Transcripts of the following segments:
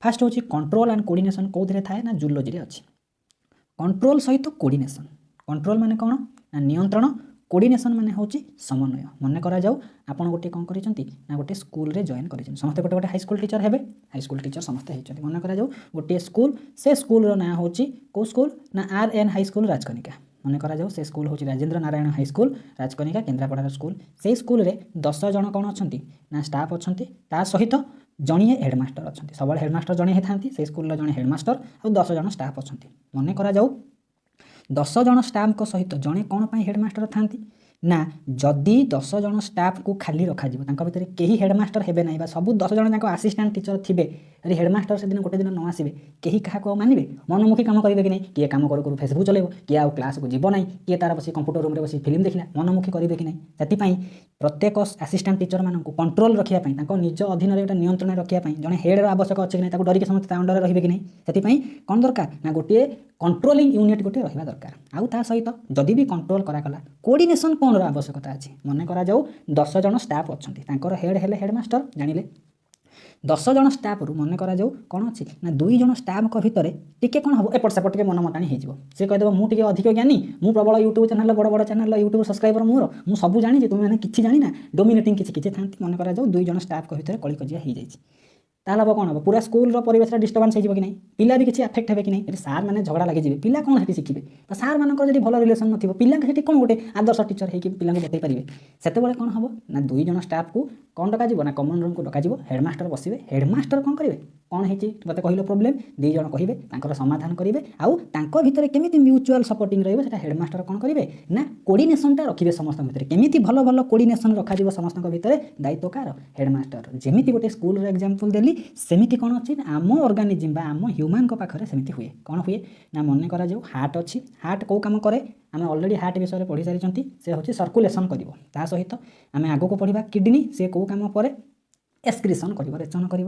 Fast हूँ control and coordination कौन थाए ना जूलॉजी अच्छी कंट्रोल सहित कोऑर्डिनेशन कंट्रोल माने कौन ना नियंत्रण कोऑर्डिनेशन माने होची समन्वय मन करा जाऊ आपण गोटे कौन करिसेंती ना गोटे स्कूल रे जॉइन करिसें समस्त गोटे गोटे हाई स्कूल टीचर हेबे हाई स्कूल टीचर समस्त हेचंती मन करा जाऊ गोटे स्कूल से स्कूल रो ना होची को स्कूल ना आरएन हाई स्कूल राजकनिका मन करा जाऊ से स्कूल होची Rajendra Narayan high school Rajkanika Kendrapara school से स्कूल रे 10 जन कौन अच्छंती ना स्टाफ अच्छंती ता सहित जणिए हेडमास्टर अच्छंती सब हेडमास्टर जणे हे थांती से स्कूल रो जणे हेडमास्टर और 10 जन स्टाफ अच्छंती मन करा जाऊ 10 जन स्टाफ को सहित जड़े कौन पर हेडमास्टर था ना जदि 10 जन स्टाफ को खाली रखा भितर कहीं हेडमास्टर हेबे ना सब 10 जन जाक आसिस्टेंट टीचर थे अरे हेडमास्टर से दिन गोटे दिन न आसबे कहीं क्या मानवे मनमुखी काम करेंगे कि नहीं किए काम करू करू फेसबुक चलेब किए आउ क्लास को जीव ना किए तार बस कंप्यूटर रूम बस फिल्म देखला मनमुखी करेंगे कि नहीं से प्रत्येक आसिस्टेंट टीचर मान कंट्रोल रखापी निज अधीन गोटे नियंत्रण रखापी जड़े हेड आवश्यक अच्छे कि नहीं डरिक समस्त अंडर रे कि नहीं से कौन दरकार ना गोटे कंट्रोलिंग यूनिट गोटे रहा दरकार आउ ता सहित जदि भी कंट्रोल कराला कोऑर्डिनेशन कौन आवश्यकता अच्छी मन करा जाऊ 10 जन स्टाफ अच्छा हेड हेले हेडमास्टर जानिले 10 जन स्टाफ रु मन करा जाऊ कौन अच्छी ना 2 जन स्टाफ को भितर टिके कौन हम एपट सेपट मन मटाणी हो सी कहीदेव मुझे अधिक ज्ञानी मु प्रबल यूट्यूब चैनल बड़ बड़ चैनल यूट्यूब सब्सक्राइबर मोर मु सब जानी तुम मैंने किसी जानी ना डोमिनेटिंग किसी था मन करा जाऊ 2 जन स्टाफ को भितर कली कजिया हो जाए ताल हम कौन हम पूरा स्कूल परिवेश डिस्टर्बान्स हो कि नहीं पिला भी किसी अफेक्ट हे कि नहीं सार मैंने झगड़ा लगे पिला कौन से शिखे सार मान भल रिलेसन न पिला कौन गोटे आदर्श टीचर होगी पिला बतई पारे से कौन हम ना 2 जन स्टाफ को कौन डक ना कमन रूम को डक हेडमास्टर बसवे हेडमास्टर कौन करेंगे कौन होती मत कहल प्रोब्लेम 2 जन कहे समाधान करेंगे आउ भितर केमी म्यूचुआल सपोर्टिंग रहा हेडमास्टर कौन करेंगे ना कोऑर्डिनेशनटा रखिए समस्त भितर केमी भल भल कोऑर्डिनेशन रखा समस्त भितर दायित्व कार हेडमास्टर जमी गोटे स्कूल एग्जांपल देली सेमिति कौन अच्छी आम ऑर्गेनिज्म आम ह्यूमन को पाखे सेमती हुए कौन हुए ना मन करा जाऊ हार्ट अच्छी हार्ट कौ काम करे आम ऑलरेडी हार्ट विषय पढ़ी सारी से हूँ सर्कुलेसन कर सहित आम आग को पढ़ा किडनी से कौ काम पर एक्सक्रीशन कर रेचन कर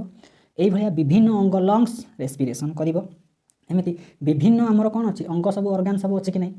यही विभिन्न अंग लंग्स रेस्पिरेशन करमती विभिन्न आमर कौन अच्छी अंग सब ऑर्गन सब अच्छे कि नहीं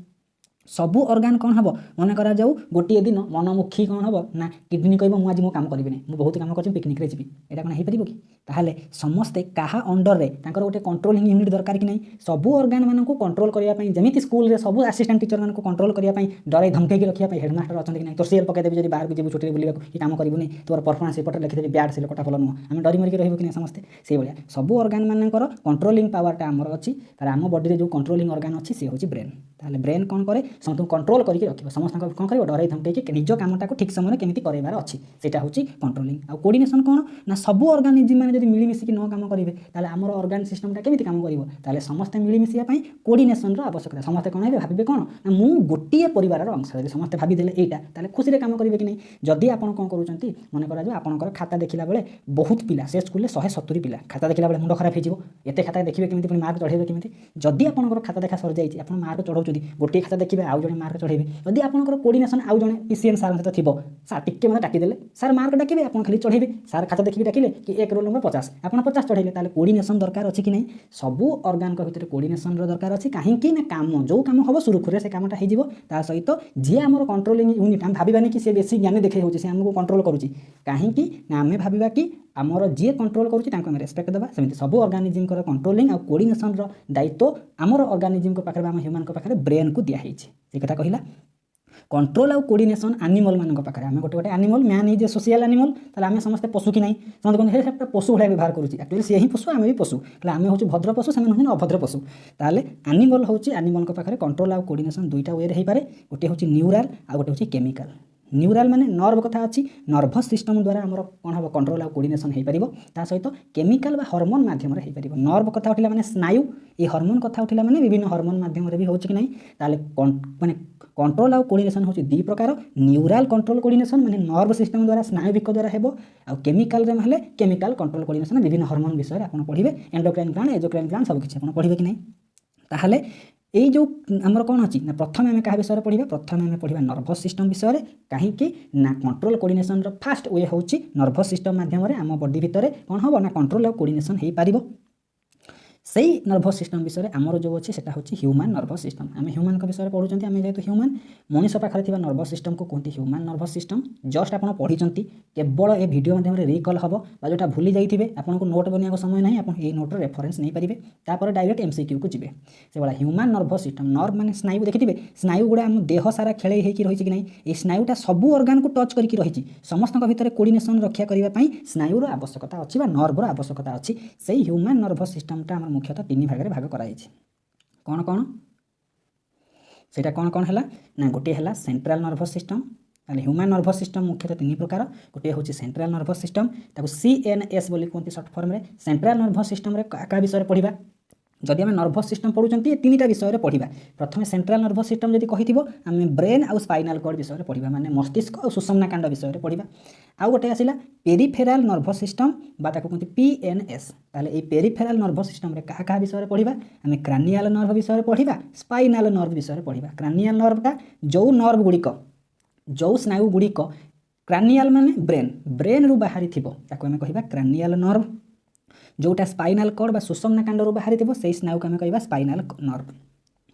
सबू ऑर्गन कौन हम मन करा जाऊ गोटे दिन मनमुखी कौन हम ना किडनी कह मुझे मो काम करी मुझे बहुत काम कर पिकनिक जी यहाँ कौन हो पार कि ताहले समस्ते कहा अंडर रे गोटे कंट्रोलिंग यूनिट दरकार कि नहीं सबू ऑर्गन मान को कंट्रोल करने जमी स्कूल रे सब आसिस्टेंट टीचर मान को कंट्रोल करने डर धमकी रखापी हेडमास्टर अच्छा कि नहीं तो सीएल पकईदेवी जब बाहर को जीव छुट्टी बुला कि काम करूनी तोर परफॉर्मेंस रिपोर्ट लिखिदेवी बैड से लोकटा भल नुह आम डरी मरिक रही कि नहीं समस्ते से भाया सब ऑर्गन मानकर कंट्रोलिंग पावरटा आमर अच्छी आम बॉडी जो कंट्रोलिंग ऑर्गन अच्छी सी हूँ ब्रेन ताहले ब्रेन कौन करे समस्त कंट्रोल करके रख समस्त कौन कर डर धमकी निज कामटा को ठीक समय केमी करार अच्छी से हूँ कंट्रोलिंग आउ कोऑर्डिनेशन कौन ना सब ऑर्गेनिज्म मैंने जब मिलमिशिकी न काम करेंगे ताहले आमर ऑर्गन सिस्टमटा केमी काम कर समस्ते मिलमिशिया कोऑर्डिनेशन आवश्यकता समस्ते कौन भावे कौन ना मु गोटे परिवार अंश समस्ते भावीदेले यहाँ खुशी काम करेंगे कि नहीं जदि आप कौन करुँच मन करा आपंकर खाता देखला बेले बहुत पिला से स्कूल 170 पिला खाता देखला बेले मुंड खराब हो एत खाता देखिए केमी मार्क चढ़ेबे केमी जदि आपंकर खाता देखा सर जाइए आप मार्क चढ़ाऊँ गोटे खाता देखिए आउ जड़े मार्क चढ़ेबे जदि आपंकर कोऑर्डिनेशन आउ जड़े पीसीएम सार सहित थी सार टिके मतलब डाकिदेले सार मार्क डाकिबे आप खाली चढ़ेबे सार खाता देखिए डाकिले कि 1 रोल नंबर 50 आप 50 चढ़ेले ताले कोऑर्डिनेशन दरकार अच्छी कि नहीं सबू ऑर्गन को भितर कोऑर्डिनेशन दरकार अच्छी कहीं ना काम जो काम हम सुरुखुरे से कामटा हो सहित जी आम कंट्रोलिंग यूनिट आम भावानी कि सी बेसी ज्ञान देखे होची से आमको कंट्रोल करुच्ची कहीं ना आम भावा कि आमर जी कंट्रोल करुच्ची रेस्पेक्ट देवा सेमती सब ऑर्गेनिज्म कंट्रोलिंग और कोऑर्डिनेशन दायित्व आमर ऑर्गेनिज्म को पाखे ह्यूमन को पाखे ब्रेन को दिखाई से कथा कहला कंट्रोल आउ कोऑर्डिनेशन एनिमल मान पाखे आम गोटे गोटे animal man is a social animal ताले आम समस्त पशु कि नहीं समझते कहते पशु भाया व्यवहार करुच्ची एक्चुअली सी ही पशु आम भी पशु आम हूँ भद्र पशु से अभद्र पशु ताले एनिमल हूँ एनिमल पाखे कंट्रोल आउ कोऑर्डिनेशन दुईटा वे हो पाए गोटे हूँ न्यूराल आ गोटे हूँ केमिकल न्यूराल माने नर्व कथा अच्छी नर्भस सिस्टम द्वारा आमर कौन हम कंट्रोल आउ कोऑर्डिनेशन हो पार सहित केमिकल बा हार्मोन माध्यम हो पार नर्व कथा उठिला माने स्नायु ये हार्मोन कथा उठिला माने विभिन्न हार्मोन माध्यम भी हो कि नहीं ताले माने कंट्रोल आउ कोऑर्डिनेशन हूँ 2 प्रकार न्यूराल कंट्रोल कोऑर्डिनेशन माने नर्व सिस्टम द्वारा स्नायुविक द्वारा हेबो आ केमिकल रे माने केमिकल कंट्रोल कोऑर्डिनेशन विभिन्न हार्मोन विषय आप पढ़िबे एंडोक्राइन ग्लैंड एजोक्राइन ग्लैंड सब किछि आप पढ़िबे कि नहीं ताहले ये जो आमर कौन अच्छी ना प्रथम आम क्या विषय पढ़ा प्रथम आम पढ़ा नर्भस सिस्टम विषय कहीं ना कंट्रोल कोऑर्डिनेशन फास्ट वे हूँ नर्भस सिस्टम माध्यम आम बॉडी भितर कौन हम ना कंट्रोल और कोऑर्डिनेशन हो पार से नर्भस सिस्टम विषय आमर जो अच्छे से ह्यूमन नर्भस सिस्टम आम ह्यूमन विषय पढ़ुं आम जेहतु ह्यूमन मनीष पाखे नर्भस सिस्टम को कहते ह्यूमन नर्भस सिस्टम जस्ट आप पढ़ी केवल ए भिडियो माध्यम रिकल हम जो भूली जाइए आपको नोट बनवा समय ना आप नोट्र रेफरेन्स नहीं पारे तापर डायरेक्ट MCQ को जी से भाई ह्यूमन नर्भस सिस्टम नर्व माने स्नायु देखिए स्नायु गुड़ा आम देह सारा खेल रही कि नहीं ये स्नायुटा सबू अर्गान को टच करके रही समस्त भितर कोऑर्डिनेशन रक्षा करने स्नायुर आवश्यकता अच्छी नर्वर आवश्यकता अच्छी से ह्यूमन नर्भस सिस्टमटा आम मुख्यतः 3 भाग में भाग कराई कौन कौन सेटा कौन कौन है ना गोटे है central nervous system human nervous system मुख्यतः 3 प्रकार गोटे हूँ सेंट्रल नर्भस सिस्टम CNS बोली कहते सर्ट फॉर्म में सेंट्रल नर्भस सिस्टम क्या विषय पढ़ा जदि आम नर्भस सिस्टम पढ़ुं 3टा विषय पढ़ा प्रथम सेंट्रल नर्भस सिस्टम जब कही आम ब्रेन आउ स्पाइनल कॉर्ड विषय पढ़ा माने मस्तिष्क और सुषुम्ना कांड विषय पढ़ा आउ गोटे आसला पेरिफेराल नर्भस सिस्टम बा ताको कहते PNS ताले ए पेरिफेराल नर्भस सिस्टम रे क्या विषय पढ़ा आम क्रानियाल नर्व विषय पढ़ा स्पाइनाल नर्व विषय पढ़ा क्रानियाल नर्वटा जो नर्व गुड़िक जो स्नायु गुड़िक क्रानियाल माने ब्रेन रु बाहरी थिबो ताको आम कहिबा क्रानियाल नर्व जोटा स्पाइनाल कॉर्ड बा सुषुम्ना कांड रु बाहरी थिबो सेई स्नायु को आम कहिबा स्पाइनाल नर्व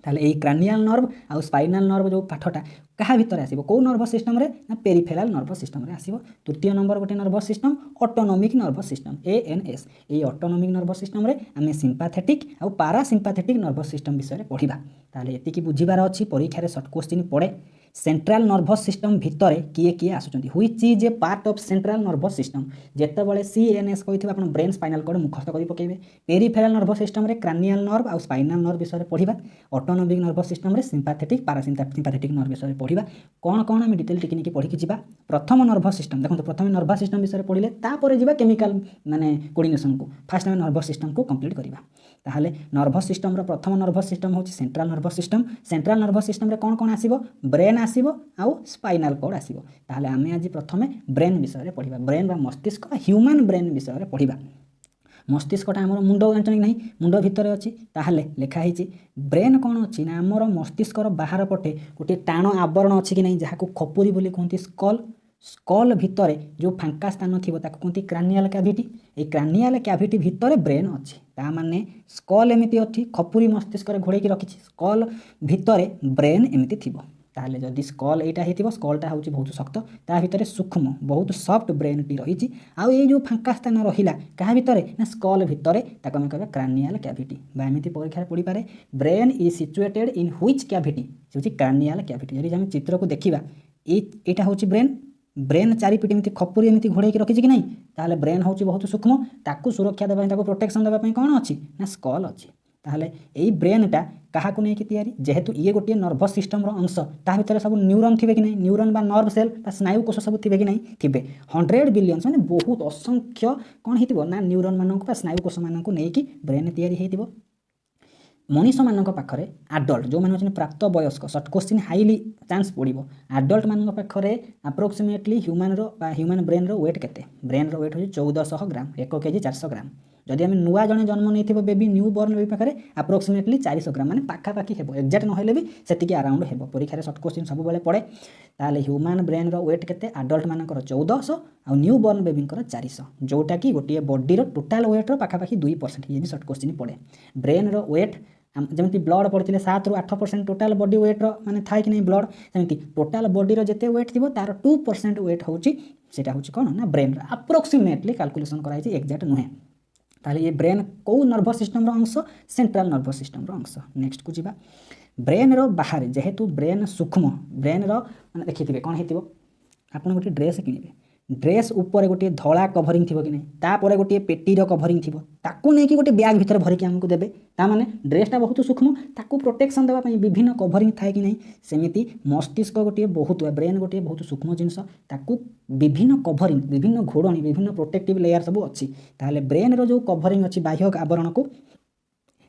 ताले ए क्रानियाल नर्व आउ स्पाइनाल नर्व जो पाठटा क्या भितर आसो कौ नर्भस सिस्टम रे ना पेरिफेराल नर्भस सिस्टम रे आसो तृतीय नंबर गोटे nervous system autonomic nervous system ANS ये ऑटोनोमिक नर्भस सिस्टम रे आम सिंपाथेटिक आउ पारासिंपाथेटिक नर्भस सिस्टम विषय पढ़ा ताले एतिकी बुझीबार अच्छी परीक्षा रे शॉर्ट क्वेश्चन पड़े सेंट्रल नर्भस सिस्टम भितर किए किए आसुचंती which is a part of central nervous system जेतेबेले CNS कहिथिबा आपण ब्रेन स्पाइनल कॉर्ड मुखस्थ करि पकेबे पेरिफेराल नर्भस सिस्टम रे क्रानियाल नर्व आउ स्पाइनल नर्व विषय पढ़ा ऑटोनोमिक नर्भस सिस्टम रे सिंपाथेटिक पारासिंपाथेटिक नर्व विषय पढ़ा कौन कौन आम डिटेल टिके निके पढ़ी जा प्रथम नर्भस सिस्टम देखो प्रथम नर्भस सिस्टम विषय पढ़ले तापर जा केमिकल माने कोऑर्डिनेशन को फास्ट आम नर्भस सिस्टम को कंप्लीट करवा ताहले नर्भस सिस्टम रो प्रथम नर्भस सिस्टम होची central nervous system central nervous system रे कौन कौन आसीबो ब्रेन आसीबो आउ स्पाइनल कॉर्ड आसीबो ताहले आमे आज प्रथमे ब्रेन विषय पढ़ा ब्रेन बा मस्तिष्क ह्यूमन ब्रेन विषय पढ़ा मस्तिष्कटा आमर मुंड जानते कि नहीं मुंड भितर अच्छी ताहले लिखाई ब्रेन कौन अच्छी ना आमर मस्तिष्कर बाहर पटे गोटे टाण आवरण अच्छी कि नहीं जहाँ को खपुरी बोली कहते स्कल स्कल भितर जो फांका स्थान थी कहते क्रानियाल कैविटी ये क्रानियाल कैविटी भितर ब्रेन अच्छी ता माने स्कल एमती अच्छी खपुरी मस्तिष्क घोड़े रखी स्कल भितर ब्रेन एमती थी ताहले जदि स्कल एटा हेतिबो स्कलटा होची बहुत शक्त ता भितर सूक्ष्म बहुत सॉफ्ट ब्रेन टी रही आउ ये जो फांका स्थान रहिला क्या भितर ना स्कल भितर ताको हम कहबा क्रानियाल कैविटी बा एमिति परीक्षा पड़ी पारे brain is situated in which cavity से होची क्रानियाल कैविटी जदि हम चित्र को देखिबा एटा होची ब्रेन चारिपिटी एमती खपुरी एमती घोड़े रखी कि नहीं ताहले ब्रेन होची बहुत सूक्ष्म ताकू सुरक्षा देबा ताकू प्रोटेक्शन देबा कौन अच्छी ना स्कल अच्छी ताहले एई ब्रेनटा क्या नहीं तैयारी जेहेतु ये गोटे नर्भस सिस्टम अंश ता भीतर सब न्यूरन थे कि नहीं न्यूरन बा नर्व सेल बा स्नायु कोष सब थे कि नहीं थे 100 बिलियंस माने बहुत असंख्य कौन हो ना न्यूरन मानक स्नायु कोष मानक नहीं ब्रेन तैयारी हो मनीष मानक पाखरे आडल्ट जो मैंने प्राप्त वयस्क सर्ट क्वेश्चन हाईली चांस पड़ो आडल्ट मानक पाखरे अप्रोक्सीमेटली ह्यूमन ब्रेन रो वेट केते ब्रेन रो वेट हो 1400 ग्राम 1 केजी 400 ग्राम जदि आम नुआ जड़े जन्म नहीं बेबी न्यू बर्न बेबी पाखे अप्रोक्सीमेटली 400 ग्राम माने पाखापाखि हेबो एक्जाक्ट नहले भी सेतिकी अराउंड हेबो परीक्षा सर्ट क्वेश्चन सब बेले पड़े ताले ह्यूमन ब्रेन रो वेट केते आडल्ट मानकर 1400 आ न्यू बर्न बेबींकर 400 जोटा कि गोटे बॉडी रो टोटल वेट रो पाखापाखि 2% ये भी सर्ट क्वेश्चन पड़े ब्रेन रो वेट जमी ब्लड पड़ते 7 ରୁ 8% टोटाल बॉडी वेट माने थाए कि नहीं ब्लड सेमती टोटाल बॉडी रो जेते वेट थिबो तार 2% वेट होची सेटा होची कोन ना ब्रेन अप्रोक्सीमेटली कैलकुलेशन कराई छी एक्जाक्ट नुहे ताले ये ब्रेन कौ नर्भस सिस्टम रो अंश सेंट्रल नर्भस सिस्टम रो अंश नेक्स्ट को जीवा ब्रेन रो बाहर जेहेतु ब्रेन सूक्ष्म ब्रेन रो माने देखिथिबे कोन हेतिबो आपन गोटे ड्रेस किनिबे ड्रेस ऊपर गोटे धला कभरिंग थी कि नहीं तापर गोटे पेटीर कभरिंग थी ताकू नहीं कि गोटे ब्याग भितर भरिक आमको देवे ताने ड्रेसटा बहुत सूक्ष्म ताकू प्रोटेक्शन देवाई विभिन्न कभरिंग थाए कि नहीं सेमिति मस्तिष्क गोटे बहुत ब्रेन गोटे बहुत सूक्ष्म जिनस ताकू विभिन्न कभरिंग विभिन्न घोड़णी विभिन्न प्रोटेक्टिव लेयर सब अच्छी ताहले ब्रेन रो जो कभरिंग अच्छी बाह्य आवरण को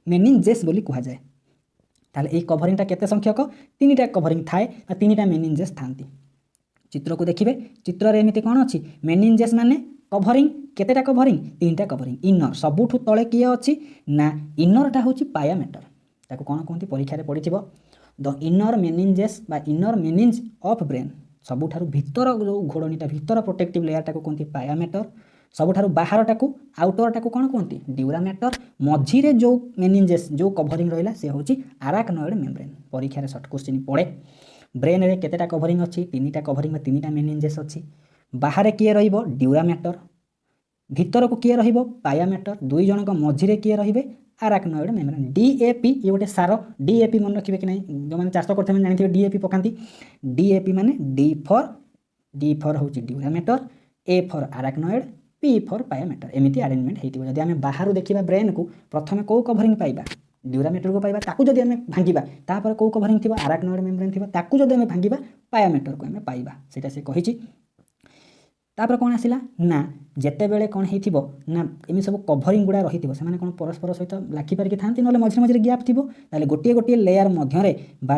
मेनिंजेस बोली कहा जाए ताहले ए कभरिंगटा केते संख्यक 3टा कभरिंग थाए 3टा मेनिंजेस थांती चित्र को देखिए चित्र रे एमिति कौन अच्छी मेनिंजेस माने कभरिंग केतेटा कभरिंग 3टा कभरिंग इनर सबुठु तले किए अच्छी ना इनरटा होची पायामेटर ताको कौन कहते परीक्षा रे पड़िथिबो द इनर मेनिंजेस बा इनर मेनिंज ऑफ ब्रेन सबुठारु भितर जो घोड़नीटा भितर प्रोटेक्टिव लेयरटा को कहते पायामेटर सबुठारु बाहरटाकू आउटरटाकू कौन कहते ड्यूरामेटर मझीरे जो मेनिंजेस जो कभरिंग रहा से हूँ आराक्नॉइड मेम्ब्रेन परीक्षा रे शॉर्ट क्वेश्चन पड़े ब्रेन रे केतेटा कभरिंग अच्छी तीनिटा कभरिंग तीनिटा मेनिंजेस अच्छी बाहर किए रहिबो ड्यूरामेटर भितर को किए रहिबो पायामेटर दुई जनक मझीरे किए रहिबे आराक्नॉइड मेम्ब्रेन डीएपी ये गोटे सार डीएपी मन रखिबे कि नहीं जो मैंने चाष करते हैं जानते डीएपी पकाती डीएपी माने डी फॉर हूँ dura mater A for arachnoid P for pia mater एमती अरेंजमेंट होती जब आम बाहर देखा ब्रेन को प्रथम कौ कभरिंग पाइबा ड्यूरामेटर को पाइबा ताकू जदि आम भांगिबा तापर कौ कभरिंग थी आराक्नॉइड मेम्ब्रेन थी ताकू जदि आम भांगिबा पायामेटर को आम पाइबा सेटा से कही तापर कौन आसला ना जितेबले कौन हो ना एम सब कभरिंग गुड़ा रही से कौन परस्पर सहित लाखिपारिक था ना मझे मझे गैप थी गोटे गोटे लेयर मध्य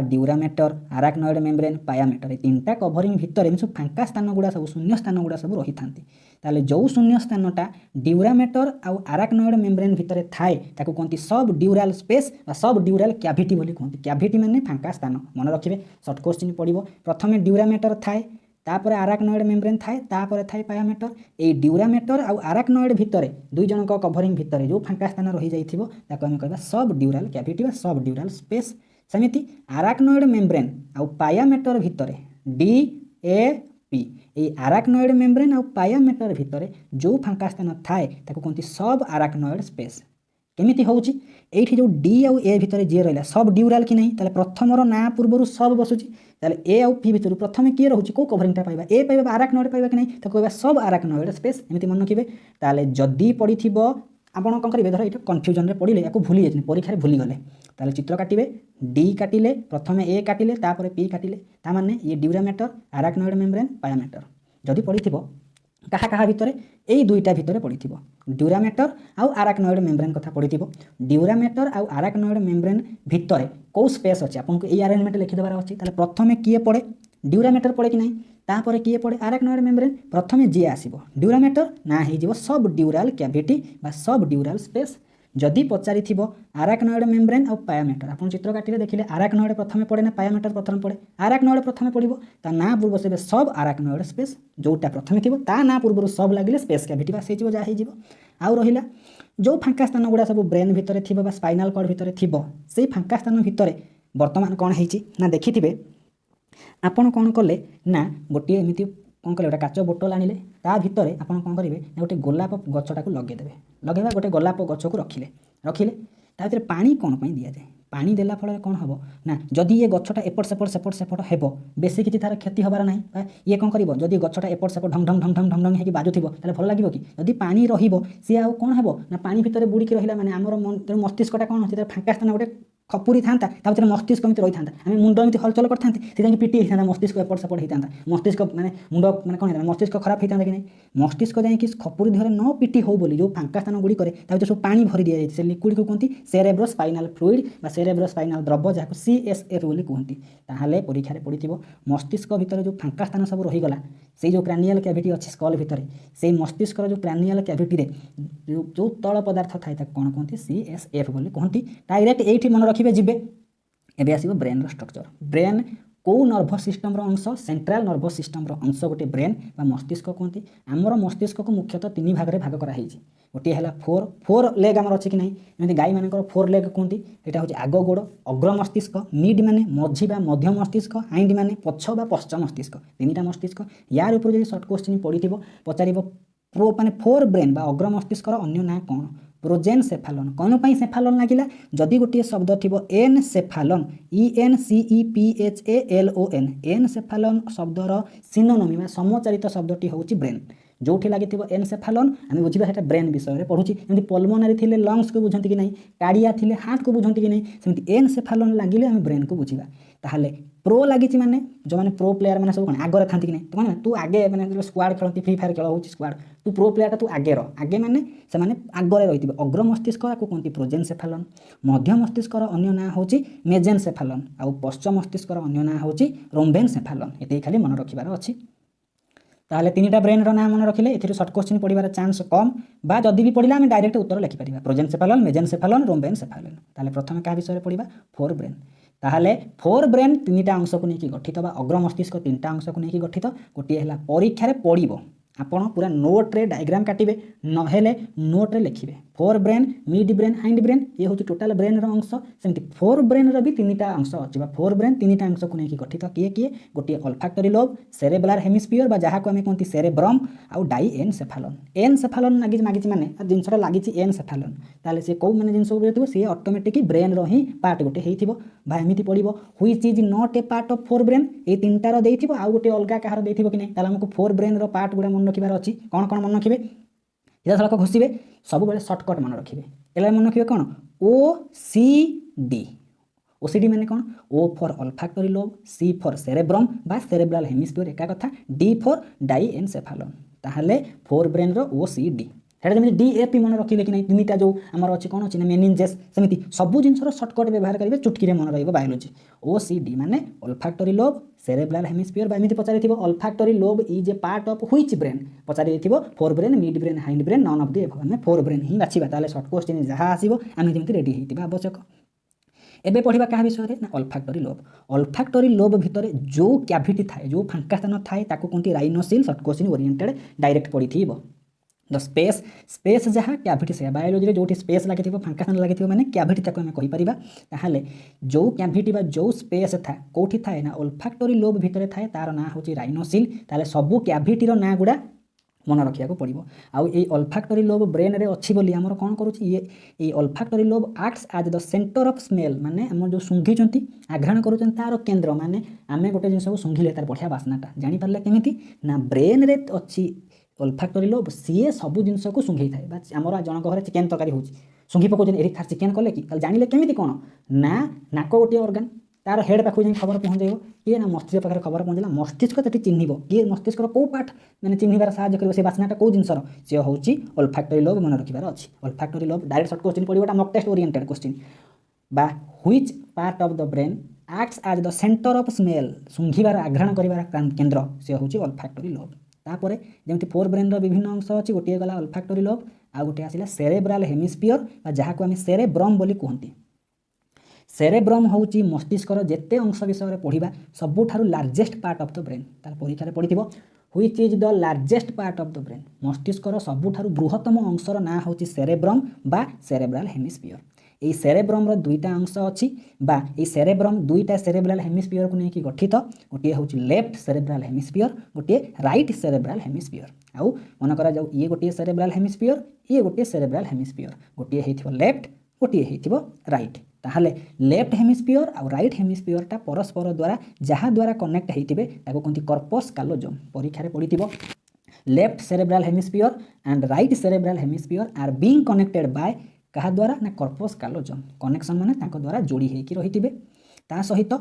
ड्यूरामेटर आराक्नॉइड मेम्ब्रेन पायामेटर तीनटा कभरिंग भितर एम सब फांका स्थान गुड़ा सब शून्य स्थान गुड़ा सब रही था जो शून्य स्थानटा ड्यूरामेटर आउ आराक्नॉइड मेम्ब्रेन भितर थाए ताकू कहते सब ड्यूराल स्पेस सब ड्यूराल कैविटी बोली कहते कैविटी माने फांका स्थान मन रखिए शॉर्ट क्वेश्चन पड़ो प्रथम ड्यूरामेटर थाए तापर आराक्नॉइड मेम्ब्रेन थाए तापर थाए पायामेटर ए ड्यूरामेटर आउ आराक्नॉइड भितर दुई जनक कभरिंग भितर जो फांका स्थान रही जाइथिबो ताको हम कहबा सब ड्यूराल कैविटी बा सब ड्यूराल स्पेस सेमिति आराक्नॉइड मेम्ब्रेन आउ पायामेटर भितर D A P A arachnoid membrane आउ पायामेटर भितर जो फांका स्थान थाए ताको कहते सब आराक्नॉइड स्पेस केमिति होउची एठी जो डी आउ ए भितर जे रहला सब ड्यूराल कि नहीं ताले प्रथमर ना पूर्वरु सब बसुची ताले ए आउ पी भितर प्रथम किए रहउची को कभरिंगटा पाइबा ए पाइबा आराक्नॉइड पाइबा कि नहीं ताको कहबा सब आराक्नॉइड स्पेस एमिति मन रखिबे ताले जदी पडिथिबो आपण कोन करिवे धर एटा कन्फ्यूजन रे पडिले याको भूली जाइछन परीक्षा रे भूली गले ताले चित्र काटिबे डी काटिले प्रथमे ए काटिले तापर पी काटिले ता माने ये ड्यूरामेटर आराक्नॉइड मेम्ब्रेन पायामेटर जदी पडिथिबो कहा कहा भितर यही दुईटा भितर पड़िथिबो ड्यूरामेटर आउ आराक्नॉइड मेम्ब्रेन कथा पड़िथिबो ड्यूरामेटर आउ आराक्नॉइड मेम्ब्रेन भितर को स्पेस अच्छे आपको ये अरेंजमेंट लिखिदेबार अच्छी ताले प्रथमे किए पड़े ड्यूरामेटर पड़े कि नहीं तापर किए पड़े आराक्नॉइड मेम्ब्रेन प्रथमे जी आसीबो ड्यूरामेटर ना हो सब ड्यूराल कैविटी बा सब ड्यूराल स्पेस जदि पचारि आराक्नॉइड मेम्ब्रेन और पायामेटर आप चित्र काटिले देखिले आराक्नॉइड प्रथमे पड़े ना पायामेटर प्रथमे पड़े आराक्नॉइड प्रथमे पड़ो ता ना पूर्व से सब आराक्नॉइड स्पेस जोटा प्रथमे थी ता ना पूर्व सब लगे स्पेस कैविटी बास हो जहाँ हो आउ रहा जो फांका स्थान गुड़ा सब ब्रेन भितर थी स्पाइनाल कॉर्ड भितर थी से फांका स्थान भितर बर्तमान कौन है देखिथे आपन कौन कले ना गोटे एमती कौन कले गोटे काच बोतल आनिले ता भितर आपन कौन करेंगे गोटे गोलाप गछटा को लगेदेवे लगेबा गोटे गोलाप गछ को रखिले रखिले ता भितर पानी कौन पाई दिया जाए पानी देला फल कौन हम ना जदि ये गछटा एपट सेपट हेब बेसी किसी तार क्षति हबार ना ये कौन कर जदि गछटा एपट सेपट ढंग ढंग ढंग ढंग ढंग ढंग होगी बाजुथिबो ताले भल लागिबो कि जदि पानी रहिबो सी आउ कौन हेबो ना पानी भितर बुड़ीकी रहिला माने हमर मस्तिष्कटा कौन होती फांका स्थान गोटे खपुरी था भर मस्तिष्क एमती रही था आम मुंड एमती हलचल करते से पिटी होता मस्तिष्क एपट सेपट होता मस्तिष्क माने मुंड माने कौन होता मस्तिष्क खराब होता कि नहीं मस्तिष्क जाकि खपुरी देहरे न पिटी हो बोली जो फांका स्थान गुड़ी करे सब पानी भरी दि जाए लिक्विड को कहती सेरेब्रो स्पाइनाल फ्लूइड बा सेरेब्रो स्पाइनाल द्रव्य जहाँ CSF बोली कहती ताहले परीक्षा रे पड़िथिबो मस्तिष्क भितर जो फांका स्थान सब रहीगला से जो क्रानियल कैविटी अच्छी स्कल भितर से मस्तिष्क जो क्रानियल कैविटी रे जो तल पदार्थ थाए कौन कहती CSF बोली कहती डायरेक्ट एठी मन रखिबे जिबे एबे आसीबो ब्रेन स्ट्रक्चर ब्रेन को नर्भस सिस्टम अंश सेंट्रल नर्भस सिस्टम अंश गोटे ब्रेन बा मस्तिष्क कहती आमर मस्तिष्क को मुख्यतः 3 भाग में भाग कराई गोटे है फोर लेग आमर अच्छी कि नहीं एमती गाई मानकर 4 लेग कहती यहाँ हूँ आग गोड़ अग्र मस्तिष्क मिड माने मझी बा मध्य मस्तिष्क हाइंड माने पछ बा पश्च मस्तिष्क 3टा मस्तिष्क यार ऊपर जो सर्ट क्वेश्चन पड़ी पचार प्रो माने 4 ब्रेन बा अग्र मस्तिष्क अन्य ना कौन प्रोजेनसेफालन कौन पाई सेफालन लगिला जदि गोटे शब्द थी एनसेफालन ENCEPHALON एनसेफालन शब्दर सिनोनिम समचारित शब्दटी हूँ ब्रेन जो लगी एनसेफालन आम बुझा है ब्रेन विषय पढ़ुची जमी पल्मोनारी थे लंग्स को बुझती कि नहीं कार्डिया थे हार्ट को बुझती कि नहीं सेमती एनसेफालन लगिले आम ब्रेन को बुझा ताहले प्रो लगी माने जो मैंने प्रो प्लेयर मैंने सब कौन आगे था कि नहीं तो कौन तू आगे मैंने स्क्वाड खेलती फ्री फायर खेल हो स्क्वाड तू प्रो प्लेयर तू आगे आगे मैंने से आगे रही अग्र मस्तिष्क को कहती प्रोजेनसेफालन मध्य मस्तिष्क अन्य ना हूँ मेजेनसेफालन आउ पश्च मस्तिष्क अन्य ना हूँ रोम्बेनसेफालन ये खाली मन रखिबार अच्छी ताहले 3टा ब्रेन ना मन रखिले ए सर्ट क्वेश्चन पड़ार चांस कम बा जदि भी पड़ा आम डायरेक्ट उत्तर लिखिपर प्रोजेनसेफालन मेजेनसेफालन रोम्बेनसेफालन ताहले प्रथम क्या विषय पढ़ा 4 ब्रेन ताहले 4 ब्रेन 3टा अंश को लेकिन गठित बा अग्र मस्तिष्क 3टा अंश को लेकिन गठित गोटे है परीक्षा रे पड़िबो ଆପଣ पूरा नोट्रे डायग्राम काटिबे नहेले नोट्रे लिखिबे fore brain mid brain hind brain ये हूँ टोटाल ब्रेन अंश सेमती फोर ब्रेन भी तीनटा अंश अच्छी फोर ब्रेन तीनटा अंश को लेकिन गठित किए किए गोटे अल्फैक्टरी लोब सेरेब्राल हेमिस्फियर जहाँ को आम कहते सेरेब्रम आउ डाई एनसेफालन एनसेफालन मागिची माने जिनसा लगी एनसेफालन ताले से कौ मैंने जिनस बुझे सी ऑटोमेटिक ब्रेन री पार्ट गोटे होता एमती पड़ो which is not a part of fore brain ये तीनटार देथिबो आउ गोटे अलग कहार देथिबो कि नहीं ताले हमको फोर ब्रेन रो पार्ट गुड़ा मन रखिबार अछि कौन कौन मन रखिबे सीधासलख घोषिबे सब बेले सर्टकट मन रखिबे एला मन रखिबे कौन ओ सी डी ओसीडी माने कौन O for olfactory lobe C for cerebrum बा सेरेब्राल हेमिस्फियर एका कथा डी फॉर डाई एनसेफालन ताहले फोर ब्रेन रो ओ सी डी हेटा जमी डीएपी मन रखिले कि नहीं तीनटा जो आमर अच्छी कौन अच्छी ना मेनिंजेस सेमती सब जिनसर सर्टकट व्यवहार करेंगे चुटकी मन रही बायोलोजी ओसीडी माने अल्फैक्टरी लोब सेरेब्राल हेमिस्फियर एमती पचारि olfactory lobe is a part of which brain पचारि fore brain mid brain hind brain none of the above आम फोर ब्रेन ही बाछिबा ताले शॉर्ट क्वेश्चन जहाँ आसीबो आम जमी रेडी होइतिबा आवश्यक एबे पढ़िबा क्या विषय ना अल्फैक्टरी लोब भितर जो कैविटी थाए जो फांका स्थान थाए ताको कोनती rhinocoel short question oriented direct पढ़िथिबो द स्पेस स्पेस जहाँ कैविटी से बायोलोजी जो स्पेस लगी फांका स्थान लगी मैंने कैविटी ताको आम कहीपर ताहले जो कैविटी जो स्पेस था कौटी थाए ना अल्फैक्टरी लोब भितर थाए तार ना हूँ राइनोसिल ताले सबू कैविटीर ना गुड़ा मन रखा पड़ो आउ ये अल्फैक्टरी लोब ब्रेन रे अच्छी बोली आमर कौन करुच्ची ये olfactory lobe acts as the centre of smell माने आम जो शुंघी आघ्राण करुँच तार केन्द्र माने आम गोटे जिन शुंघिले तार बढ़िया बास्नाटा जानीपारे केमी ना ब्रेन रे अच्छी अल्फैक्टरी लोब सीए सबू जिनस को शुंघी थाए आमर जनक घर चिकेन तरकारी हो शुंघी पकाउन एरी खार चिकेन कले कि जानिले केमी कौन ना नाक गोटे ऑर्गन तार हेड पाखु जाए खबर पहुँचेब किए ना मस्तिष्क पाखे खबर पहुँचला मस्तिष्क तो चिन्ह किए मस्तिष्क कौ पार्ट मैंने चिन्हबार साहय कर से बास्नाटा कौ जिनसर सी हूँ अल्फैक्टरी लोब मन रखिबार अच्छी olfactory lobe direct short question पड़ोटा मॉक टेस्ट ओरिएंटेड क्वेश्चन बा which part of the brain acts as the centre of smell शुंघिबार आघ्राण करिबार केन्द्र सी हूँ अल्फैक्टरी लोब तापर जमी फोर ब्रेन विभिन्न अंश अच्छी गोटे गला अल्फैक्टरी लोब आ गोटे आसिला सेरेब्राल हेमिस्फियर जहाँ को आम सेरेब्रम बोली कहते सेरेब्रम हूँ मस्तिष्कर जेते अंश विषय पढ़ा सबुठारु largest part of the brain तार परीक्षा पढ़ी which is the largest part of the brain मस्तिष्कर सबुठारु बृहत्तम अंशर ना हूँ सेरेब्रम बा सेरेब्राल हेमिस्फियर ये सेरेब्रम दुईटा अंश अच्छी बा ये सेरेब्रम दुईटा सेरेब्राल हेमिस्फियर को लेकिन गठित गोटे हूँ लेफ्ट सेरेब्राल हेमिस्फियर गोटे राइट सेरेब्राल हेमिस्फियर आउ मन करा जाऊ ये गोटे सेरेब्राल हेमिस्फियर ये गोटे सेरेब्राल हेमिस्फियर गोटे हो लेफ्ट गोटे हो राइट ताहले लेफ्ट हेमिस्फियर आ राइट हेमिस्फियरटा परस्पर द्वारा जहाँ द्वारा कनेक्ट होते कहते कर्पस कालोजम परीक्षा पढ़ी left cerebral hemisphere and right cerebral hemisphere are being connected by क्या द्वारा ना कर्पस कालोजम कनेक्शन माने तांको द्वारा जोड़ी होकर रही ता सहित